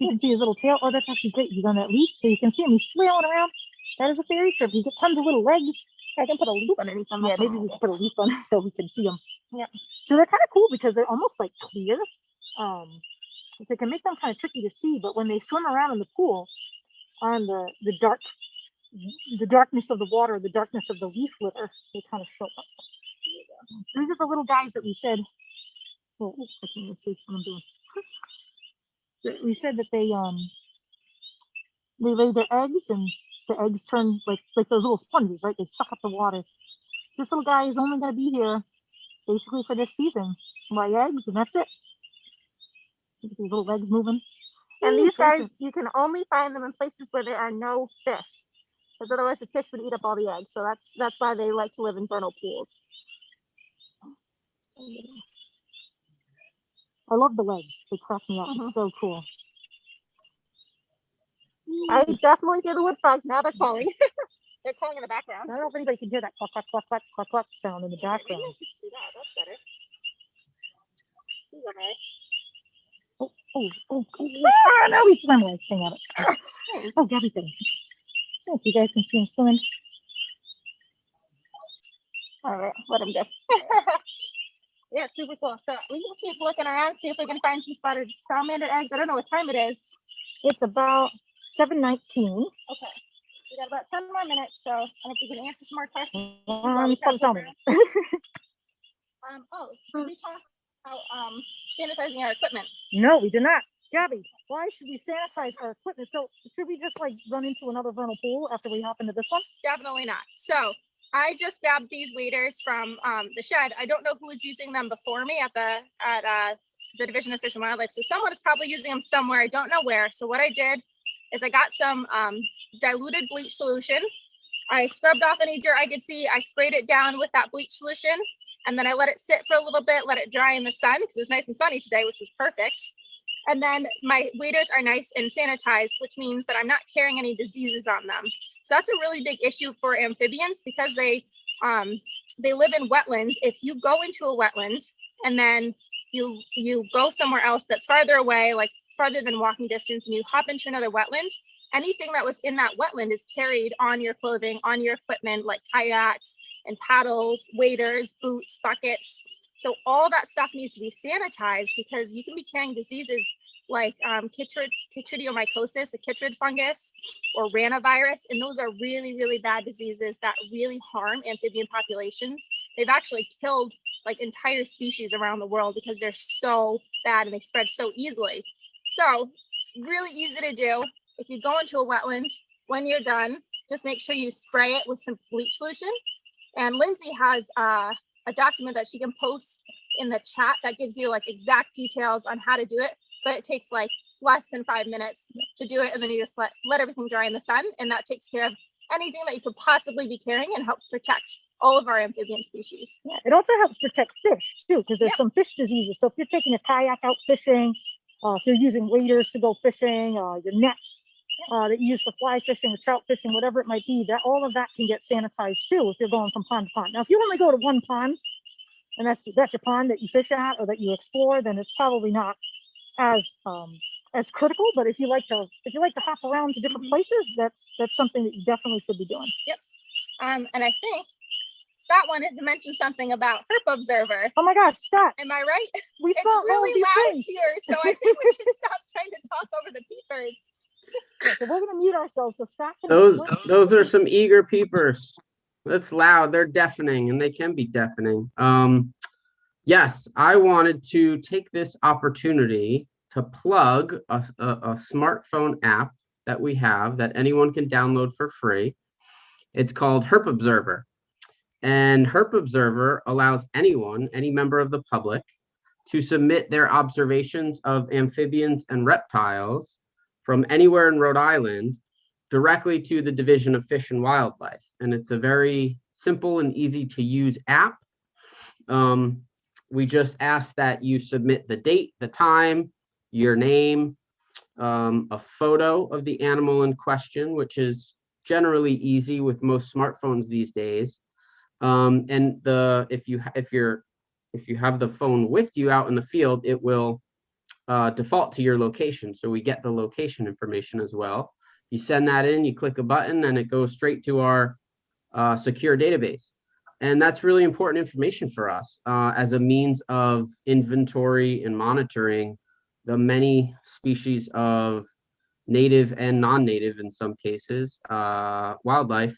You can see his little tail. Oh, that's actually great. He's on that leaf, so you can see him. He's flailing around. That is a fairy shrimp. He's got tons of little legs. I can put a leaf underneath them. Yeah, maybe we can put a leaf on so we can see them. Yeah. So they're kind of cool because they're almost like clear. It can make them kind of tricky to see, but when they swim around in the pool on the darkness of the water, the darkness of the leaf litter, they kind of show up. These are the little guys that we said. Oh, I can't even see what I'm doing. We said that they lay their eggs and the eggs turn like those little sponges, right? They suck up the water. This little guy is only going to be here basically for this season. Lay eggs and that's it. Look at these little legs moving. And these guys, you can only find them in places where there are no fish, because otherwise the fish would eat up all the eggs. So that's why they like to live in vernal pools. I love the legs. They crack me up. It's so cool. I definitely hear the wood frogs. Now they're calling. They're calling in the background. I don't know if anybody can hear that cluck, cluck, cluck, cluck, cluck, cluck sound in the background. Maybe I can see that. That's better. He's okay. Oh, no, he's swimming like thing at it. Oh, Gabby thing. Oh, so you guys can see him swimming. All right, let him go. Yeah, it's super cool. So we can keep looking around, see if we can find some spotted salamander eggs. I don't know what time it is. It's about 7:19. Okay. We got about 10 more minutes, so and if we can answer some more questions. Did we talk about sanitizing our equipment? No, we did not. Gabby, why should we sanitize our equipment? So should we just like run into another vernal pool after we hop into this one? Definitely not. So I just grabbed these waders from the shed. I don't know who was using them before me at the Division of Fish and Wildlife. So someone is probably using them somewhere. I don't know where. So what I did is I got some diluted bleach solution. I scrubbed off any dirt I could see. I sprayed it down with that bleach solution. And then I let it sit for a little bit, let it dry in the sun because it was nice and sunny today, which was perfect. And then my waders are nice and sanitized, which means that I'm not carrying any diseases on them. So that's a really big issue for amphibians because they live in wetlands. If you go into a wetland and then you go somewhere else that's farther away, like farther than walking distance, and you hop into another wetland, anything that was in that wetland is carried on your clothing, on your equipment, like kayaks and paddles, waders, boots, buckets. So all that stuff needs to be sanitized because you can be carrying diseases like chytridiomycosis, a chytrid fungus, or ranavirus. And those are really, really bad diseases that really harm amphibian populations. They've actually killed like entire species around the world because they're so bad and they spread so easily. So it's really easy to do. If you go into a wetland, when you're done, just make sure you spray it with some bleach solution. And Lindsay has a document that she can post in the chat that gives you like exact details on how to do it, but it takes like less than 5 minutes to do it. And then you just let everything dry in the sun, and that takes care of anything that you could possibly be carrying and helps protect all of our amphibian species. Yeah, it also helps protect fish too, because there's some fish diseases. So if you're taking a kayak out fishing, if you're using waders to go fishing, your nets that you use for fly fishing or trout fishing, whatever it might be, that all of that can get sanitized too if you're going from pond to pond. Now, if you only go to one pond, and that's your pond that you fish at or that you explore, then it's probably not as critical. But if you like to hop around to different places, that's something that you definitely should be doing. Yep. And I think Scott wanted to mention something about Herp Observer. Oh my gosh, Scott! Am I right? We It's saw all really these loud things. here, so I think we should stop trying to talk over the peepers. Yeah, so we're gonna mute ourselves. So Scott can Those are some eager peepers. That's loud. They're deafening, and they can be deafening. Yes, I wanted to take this opportunity to plug a smartphone app that we have that anyone can download for free. It's called Herp Observer. And Herp Observer allows anyone, any member of the public, to submit their observations of amphibians and reptiles from anywhere in Rhode Island directly to the Division of Fish and Wildlife. And it's a very simple and easy to use app. We just ask that you submit the date, the time, your name, a photo of the animal in question, which is generally easy with most smartphones these days. And if you have the phone with you out in the field, it will default to your location. So we get the location information as well. You send that in, you click a button, and it goes straight to our secure database. And that's really important information for us as a means of inventory and monitoring the many species of native and non-native, in some cases, wildlife,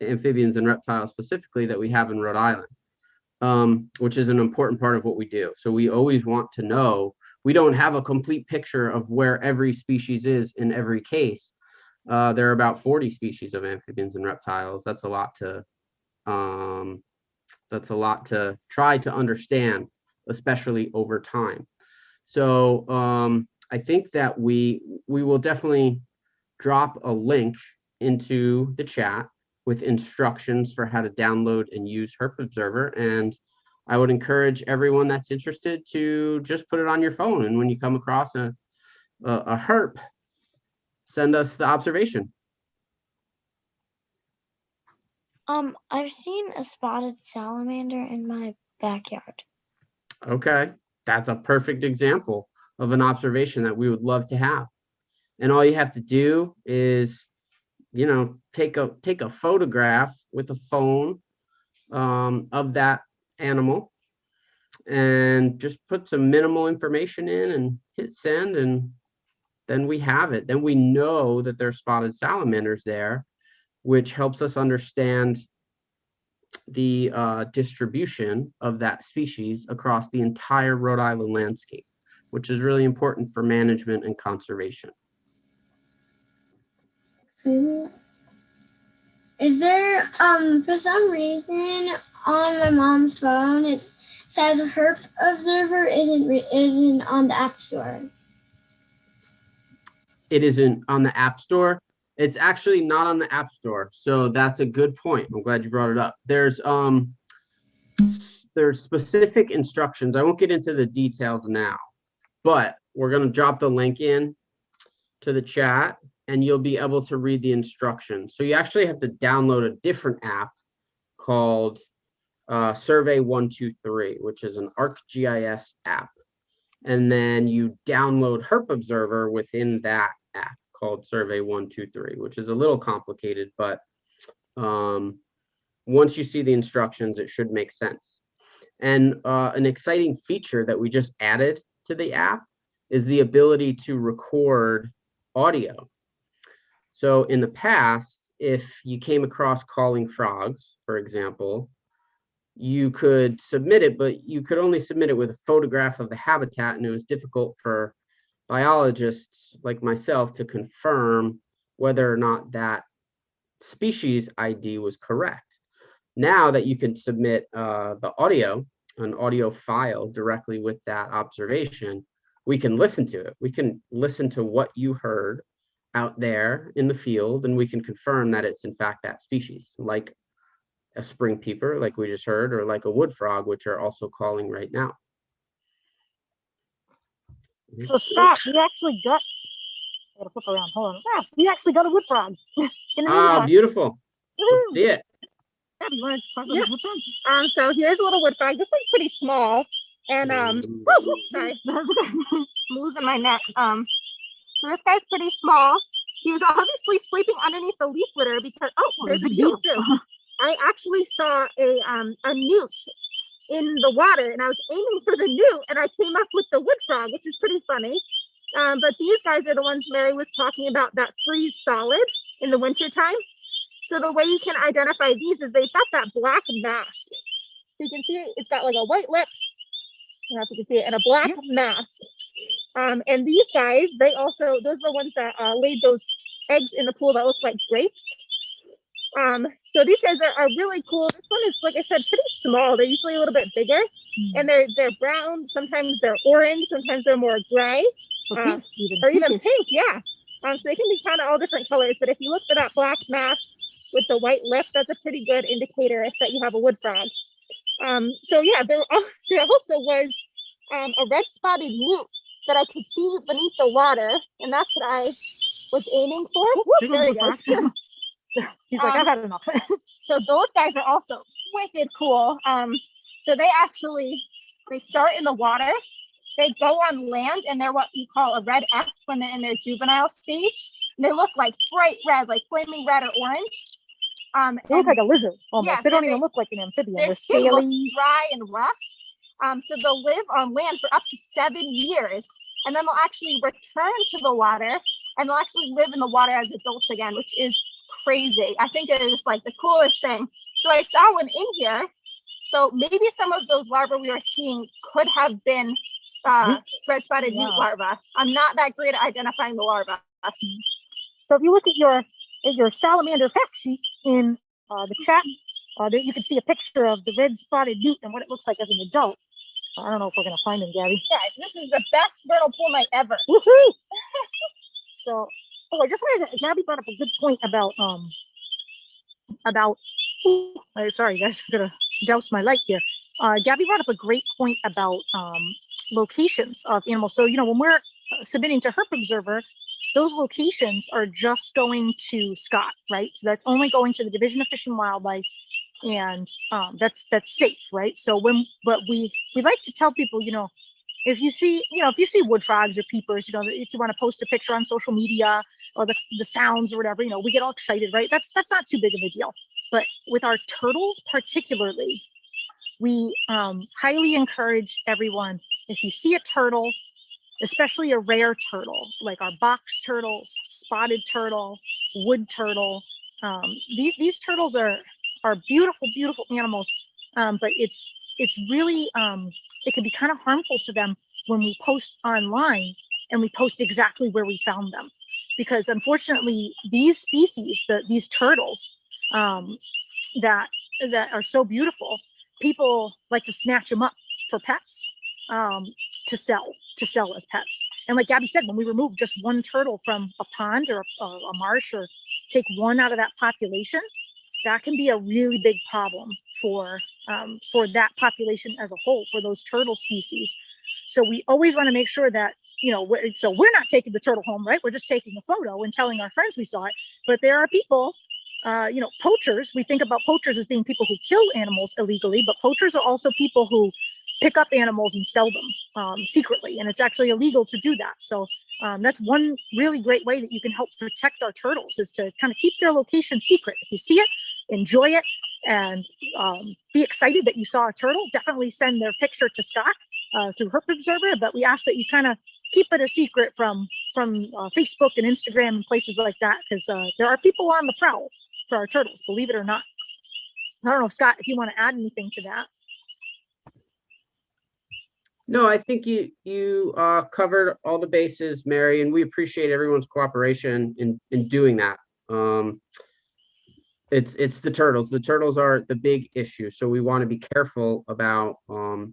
amphibians and reptiles specifically, that we have in Rhode Island, which is an important part of what we do. So we always want to know. We don't have a complete picture of where every species is in every case. There are about 40 species of amphibians and reptiles. That's a lot to try to understand, especially over time. So I think that we will definitely drop a link into the chat with instructions for how to download and use Herp Observer. And I would encourage everyone that's interested to just put it on your phone. And when you come across a herp, send us the observation. I've seen a spotted salamander in my backyard. Okay, that's a perfect example of an observation that we would love to have. And all you have to do is, take a photograph with a phone of that animal, and just put some minimal information in and hit send, and then we have it. Then we know that there's spotted salamanders there, which helps us understand the distribution of that species across the entire Rhode Island landscape, which is really important for management and conservation. Excuse me. Is there, for some reason on my mom's phone, it says Herp Observer isn't on the App Store. It isn't on the App Store. It's actually not on the App Store. So that's a good point. I'm glad you brought it up. There's specific instructions. I won't get into the details now, but we're going to drop the link in to the chat, and you'll be able to read the instructions. So you actually have to download a different app called Survey 123, which is an ArcGIS app. And then you download Herp Observer within that app called Survey 123, which is a little complicated, but once you see the instructions, it should make sense. And an exciting feature that we just added to the app is the ability to record audio. So in the past, if you came across calling frogs, for example, you could submit it, but you could only submit it with a photograph of the habitat, and it was difficult for biologists like myself to confirm whether or not that species ID was correct. Now that you can submit the audio, an audio file directly with that observation, we can listen to it. We can listen to what you heard out there in the field, and we can confirm that it's in fact that species, like a spring peeper, like we just heard, or like a wood frog, which are also calling right now. So Scott, we actually got, I gotta flip around, hold on. Yeah, we actually got a wood frog. In the Ah, meantime. beautiful. Woohoo! See it. Gabby, you want to talk about the wood frog? So here's a little wood frog. This one's pretty small. And sorry, I'm losing my neck. So this guy's pretty small. He was obviously sleeping underneath the leaf litter because there's a newt too. I actually saw a newt in the water, and I was aiming for the newt, and I came up with the wood frog, which is pretty funny. But these guys are the ones Mary was talking about that freeze solid in the winter time. So the way you can identify these is they've got that black mask. So you can see it's got like a white lip. I don't know if you can see it, and a black mask. And these guys, those are the ones that laid those eggs in the pool that look like grapes. So these guys are really cool. This one is, like I said, pretty small. They're usually a little bit bigger, and they're brown. Sometimes they're orange. Sometimes they're more gray, or even pink. Yeah. So they can be kind of all different colors. But if you look for that black mask with the white lip, that's a pretty good indicator that you have a wood frog. So yeah, there also was a red spotted newt that I could see beneath the water, and that's what I was aiming for. Whoop, there he goes. He's like, I've had enough. So those guys are also wicked cool. So they start in the water, they go on land, and they're what you call a red F when they're in their juvenile stage. And they look like bright red, like flaming red or orange. They look like a lizard almost. Yeah, they don't even look like an amphibian. Their They're skin scaly. looks dry and rough. So they'll live on land for up to 7 years, and then they'll actually return to the water, and they'll actually live in the water as adults again, which is crazy. I think it is just like the coolest thing. So I saw one in here. So maybe some of those larvae we were seeing could have been red-spotted newt larvae. I'm not that great at identifying the larvae. So if you look at your salamander fact sheet in the chat, you can see a picture of the red-spotted newt and what it looks like as an adult. I don't know if we're gonna find him, Gabby. Guys, this is the best vernal pool night ever. Woohoo! So, I just wanted to, Gabby brought up a good point about sorry guys, I'm gonna douse my light here. Gabby brought up a great point about locations of animals. So, when we're submitting to Herp Observer, those locations are just going to Scott, right? So that's only going to the Division of Fish and Wildlife, and that's safe, right? So but we like to tell people, if you see wood frogs or peepers, if you want to post a picture on social media or the sounds or whatever, we get all excited, right? That's not too big of a deal. But with our turtles particularly, we highly encourage everyone, if you see a turtle, especially a rare turtle, like our box turtles, spotted turtle, wood turtle, these turtles are beautiful, beautiful animals. But it's really, it can be kind of harmful to them when we post online and we post exactly where we found them. Because unfortunately, these species, these turtles that are so beautiful, people like to snatch them up for pets, to sell as pets. And like Gabby said, when we remove just one turtle from a pond or a marsh, or take one out of that population, that can be a really big problem for that population as a whole, for those turtle species. So we always want to make sure that, we're not taking the turtle home, right? We're just taking a photo and telling our friends we saw it. But there are people, poachers. We think about poachers as being people who kill animals illegally, but poachers are also people who pick up animals and sell them secretly, and it's actually illegal to do that. So that's one really great way that you can help protect our turtles, is to kind of keep their location secret. If you see it, enjoy it, and be excited that you saw a turtle. Definitely send their picture to Scott through Herp Observer, but we ask that you kind of keep it a secret from Facebook and Instagram and places like that, because there are people on the prowl for our turtles, believe it or not. I don't know, Scott, if you want to add anything to that. No, I think you covered all the bases, Mary, and we appreciate everyone's cooperation in doing that. It's the turtles. The turtles are the big issue. So we want to be careful about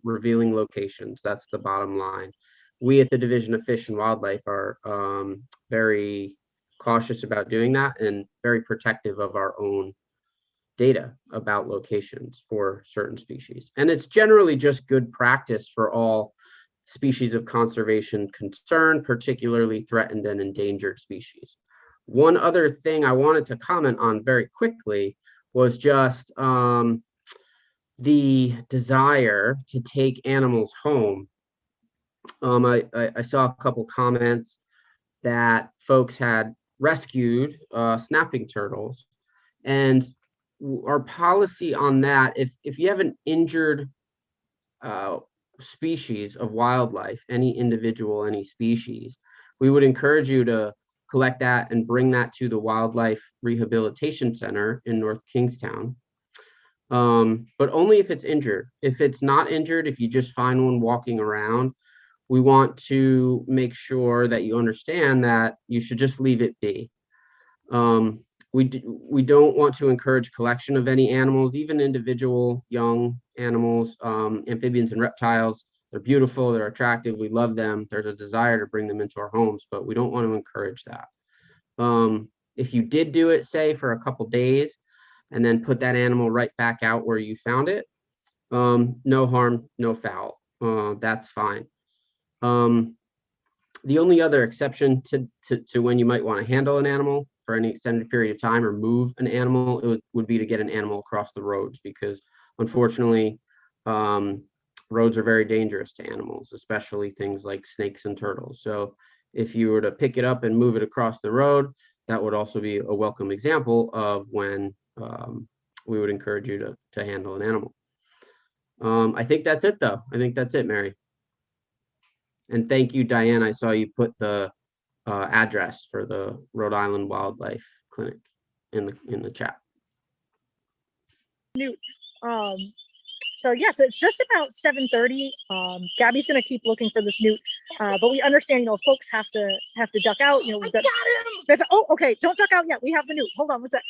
revealing locations. That's the bottom line. We at the Division of Fish and Wildlife are very cautious about doing that and very protective of our own data about locations for certain species. And it's generally just good practice for all species of conservation concern, particularly threatened and endangered species. One other thing I wanted to comment on very quickly was just the desire to take animals home. I saw a couple comments that folks had rescued snapping turtles, and our policy on that, if you have an injured species of wildlife, any individual, any species, we would encourage you to collect that and bring that to the Wildlife Rehabilitation Center in North Kingstown. But only if it's injured. If it's not injured, if you just find one walking around, we want to make sure that you understand that you should just leave it be. We don't want to encourage collection of any animals, even individual young animals, amphibians and reptiles. They're beautiful, they're attractive, we love them. There's a desire to bring them into our homes, but we don't want to encourage that. If you did do it, say, for a couple days, and then put that animal right back out where you found it, no harm, no foul. That's fine. The only other exception to when you might want to handle an animal for any extended period of time or move an animal, would be to get an animal across the roads, because unfortunately, roads are very dangerous to animals, especially things like snakes and turtles. So if you were to pick it up and move it across the road, that would also be a welcome example of when we would encourage you to handle an animal. I think that's it, though. I think that's it, Mary. And thank you, Diane. I saw you put the address for the Rhode Island Wildlife Clinic in the chat. Newt. So yes, it's just about 7:30. Gabby's gonna keep looking for this newt, but we understand, folks have to duck out. We've got him. Oh, okay. Don't duck out yet. We have the newt. Hold on. What's that?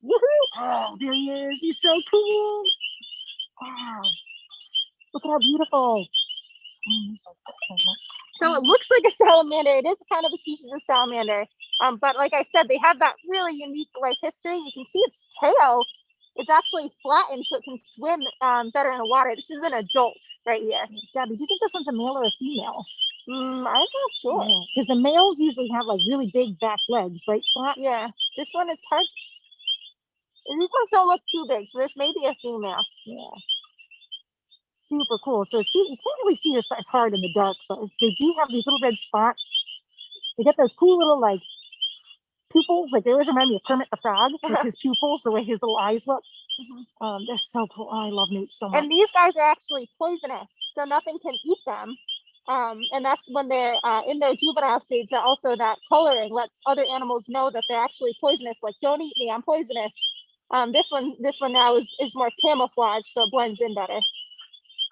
Woohoo! Oh, there he is. He's so cool. Wow. Look at how beautiful. So it looks like a salamander. It is kind of a species of salamander. But like I said, they have that really unique life history. You can see its tail. It's actually flattened so it can swim better in the water. This is an adult right here. Gabby, do you think this one's a male or a female? I'm not sure. Because the males usually have like really big back legs, right, Scott? Yeah. This one, it's hard. These ones don't look too big, so this may be a female. Yeah. Super cool. So you can't really see it as hard in the dark, but they do have these little red spots. They get those cool little like pupils. Like they always remind me of Kermit the Frog with his pupils, the way his little eyes look. They're so cool. Oh, I love Newt so much. And these guys are actually poisonous, so nothing can eat them. And that's when they're in their juvenile stage. That also that coloring lets other animals know that they're actually poisonous. Like, don't eat me, I'm poisonous. This one now is more camouflage, so it blends in better.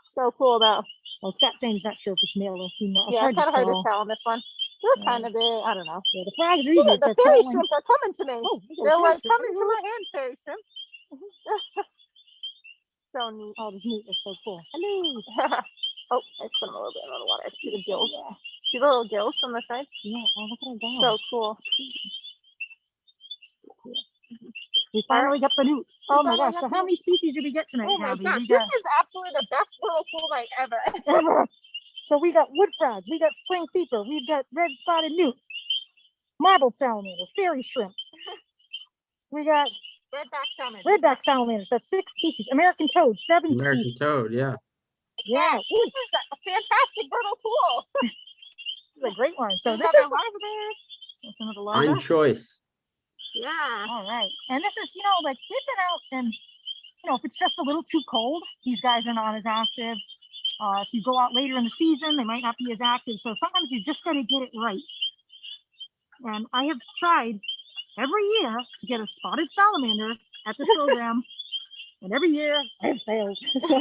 So cool though. Well, Scott's saying he's not sure if it's male or female. It's kind of hard to tell on this one. They're kind of big. I don't know. Yeah, the frogs are easy. The fairy shrimp are coming to me. Oh, they're like coming to my hand, fairy shrimp. So neat. Oh, this Newt is so cool. Hello. Oh, I put them a little bit in the water. See the gills. Yeah. See the little gills on the sides? Yeah. Oh, look at them. So cool. We finally got the Newt. Oh my gosh. So how many species did we get tonight? Oh my Gabby? gosh. This is absolutely the best little pool night ever. So we got wood frog, we got spring peeper, we've got red spotted newt, marbled salamander, fairy shrimp. We got redback salamanders. That's 6 species. American toad, 7 species. American toad, yeah. Yeah. This is a fantastic vernal pool. This is a great one. So this is larva there. That's another larva. Fine choice. Yeah. All right. And this is, like we've been out and, if it's just a little too cold, these guys are not as active. If you go out later in the season, they might not be as active. So sometimes you just got to get it right. And I have tried every year to get a spotted salamander at this program. And every year I have failed. So,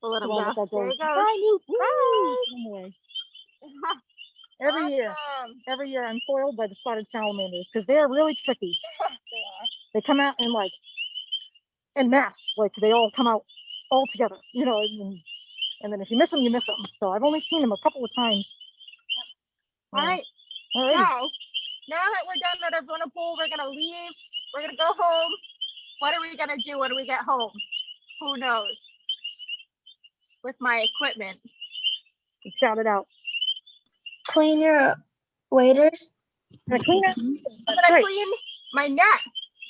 we'll let him go. There you go. Hi, Newt. Hi. Every year. Awesome. Every year I'm foiled by the spotted salamanders because they're really tricky. They come out in mass, like they all come out all together, you know, and then if you miss them, you miss them. So I've only seen them a couple of times. All right. All right. So now that we're done at our vernal pool, we're gonna leave. We're gonna go home. What are we gonna do when we get home? Who knows? With my equipment. Shout it out. Clean your waders. Clean it. I'm That's gonna right. clean my net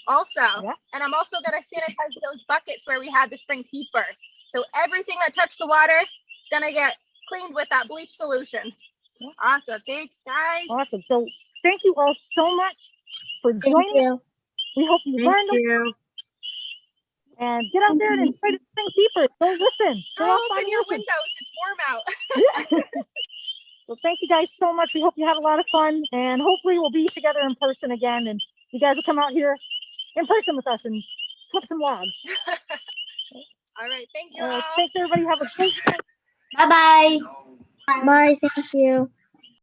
also. Yeah. And I'm also gonna sanitize those buckets where we had the spring peeper. So everything that touched the water is gonna get cleaned with that bleach solution. Yeah. Awesome. Thanks, guys. Awesome. So thank you all so much for joining us. We hope you learned them. And get out there and enjoy the spring peeper. Go listen. Go Throw outside open and your listen. windows. It's warm out. So thank you guys so much. We hope you have a lot of fun, and hopefully we'll be together in person again, and you guys will come out here in person with us and flip some logs. All right. Thank you all. Thanks everybody. Have a great night. Bye-bye. Bye. Thank you.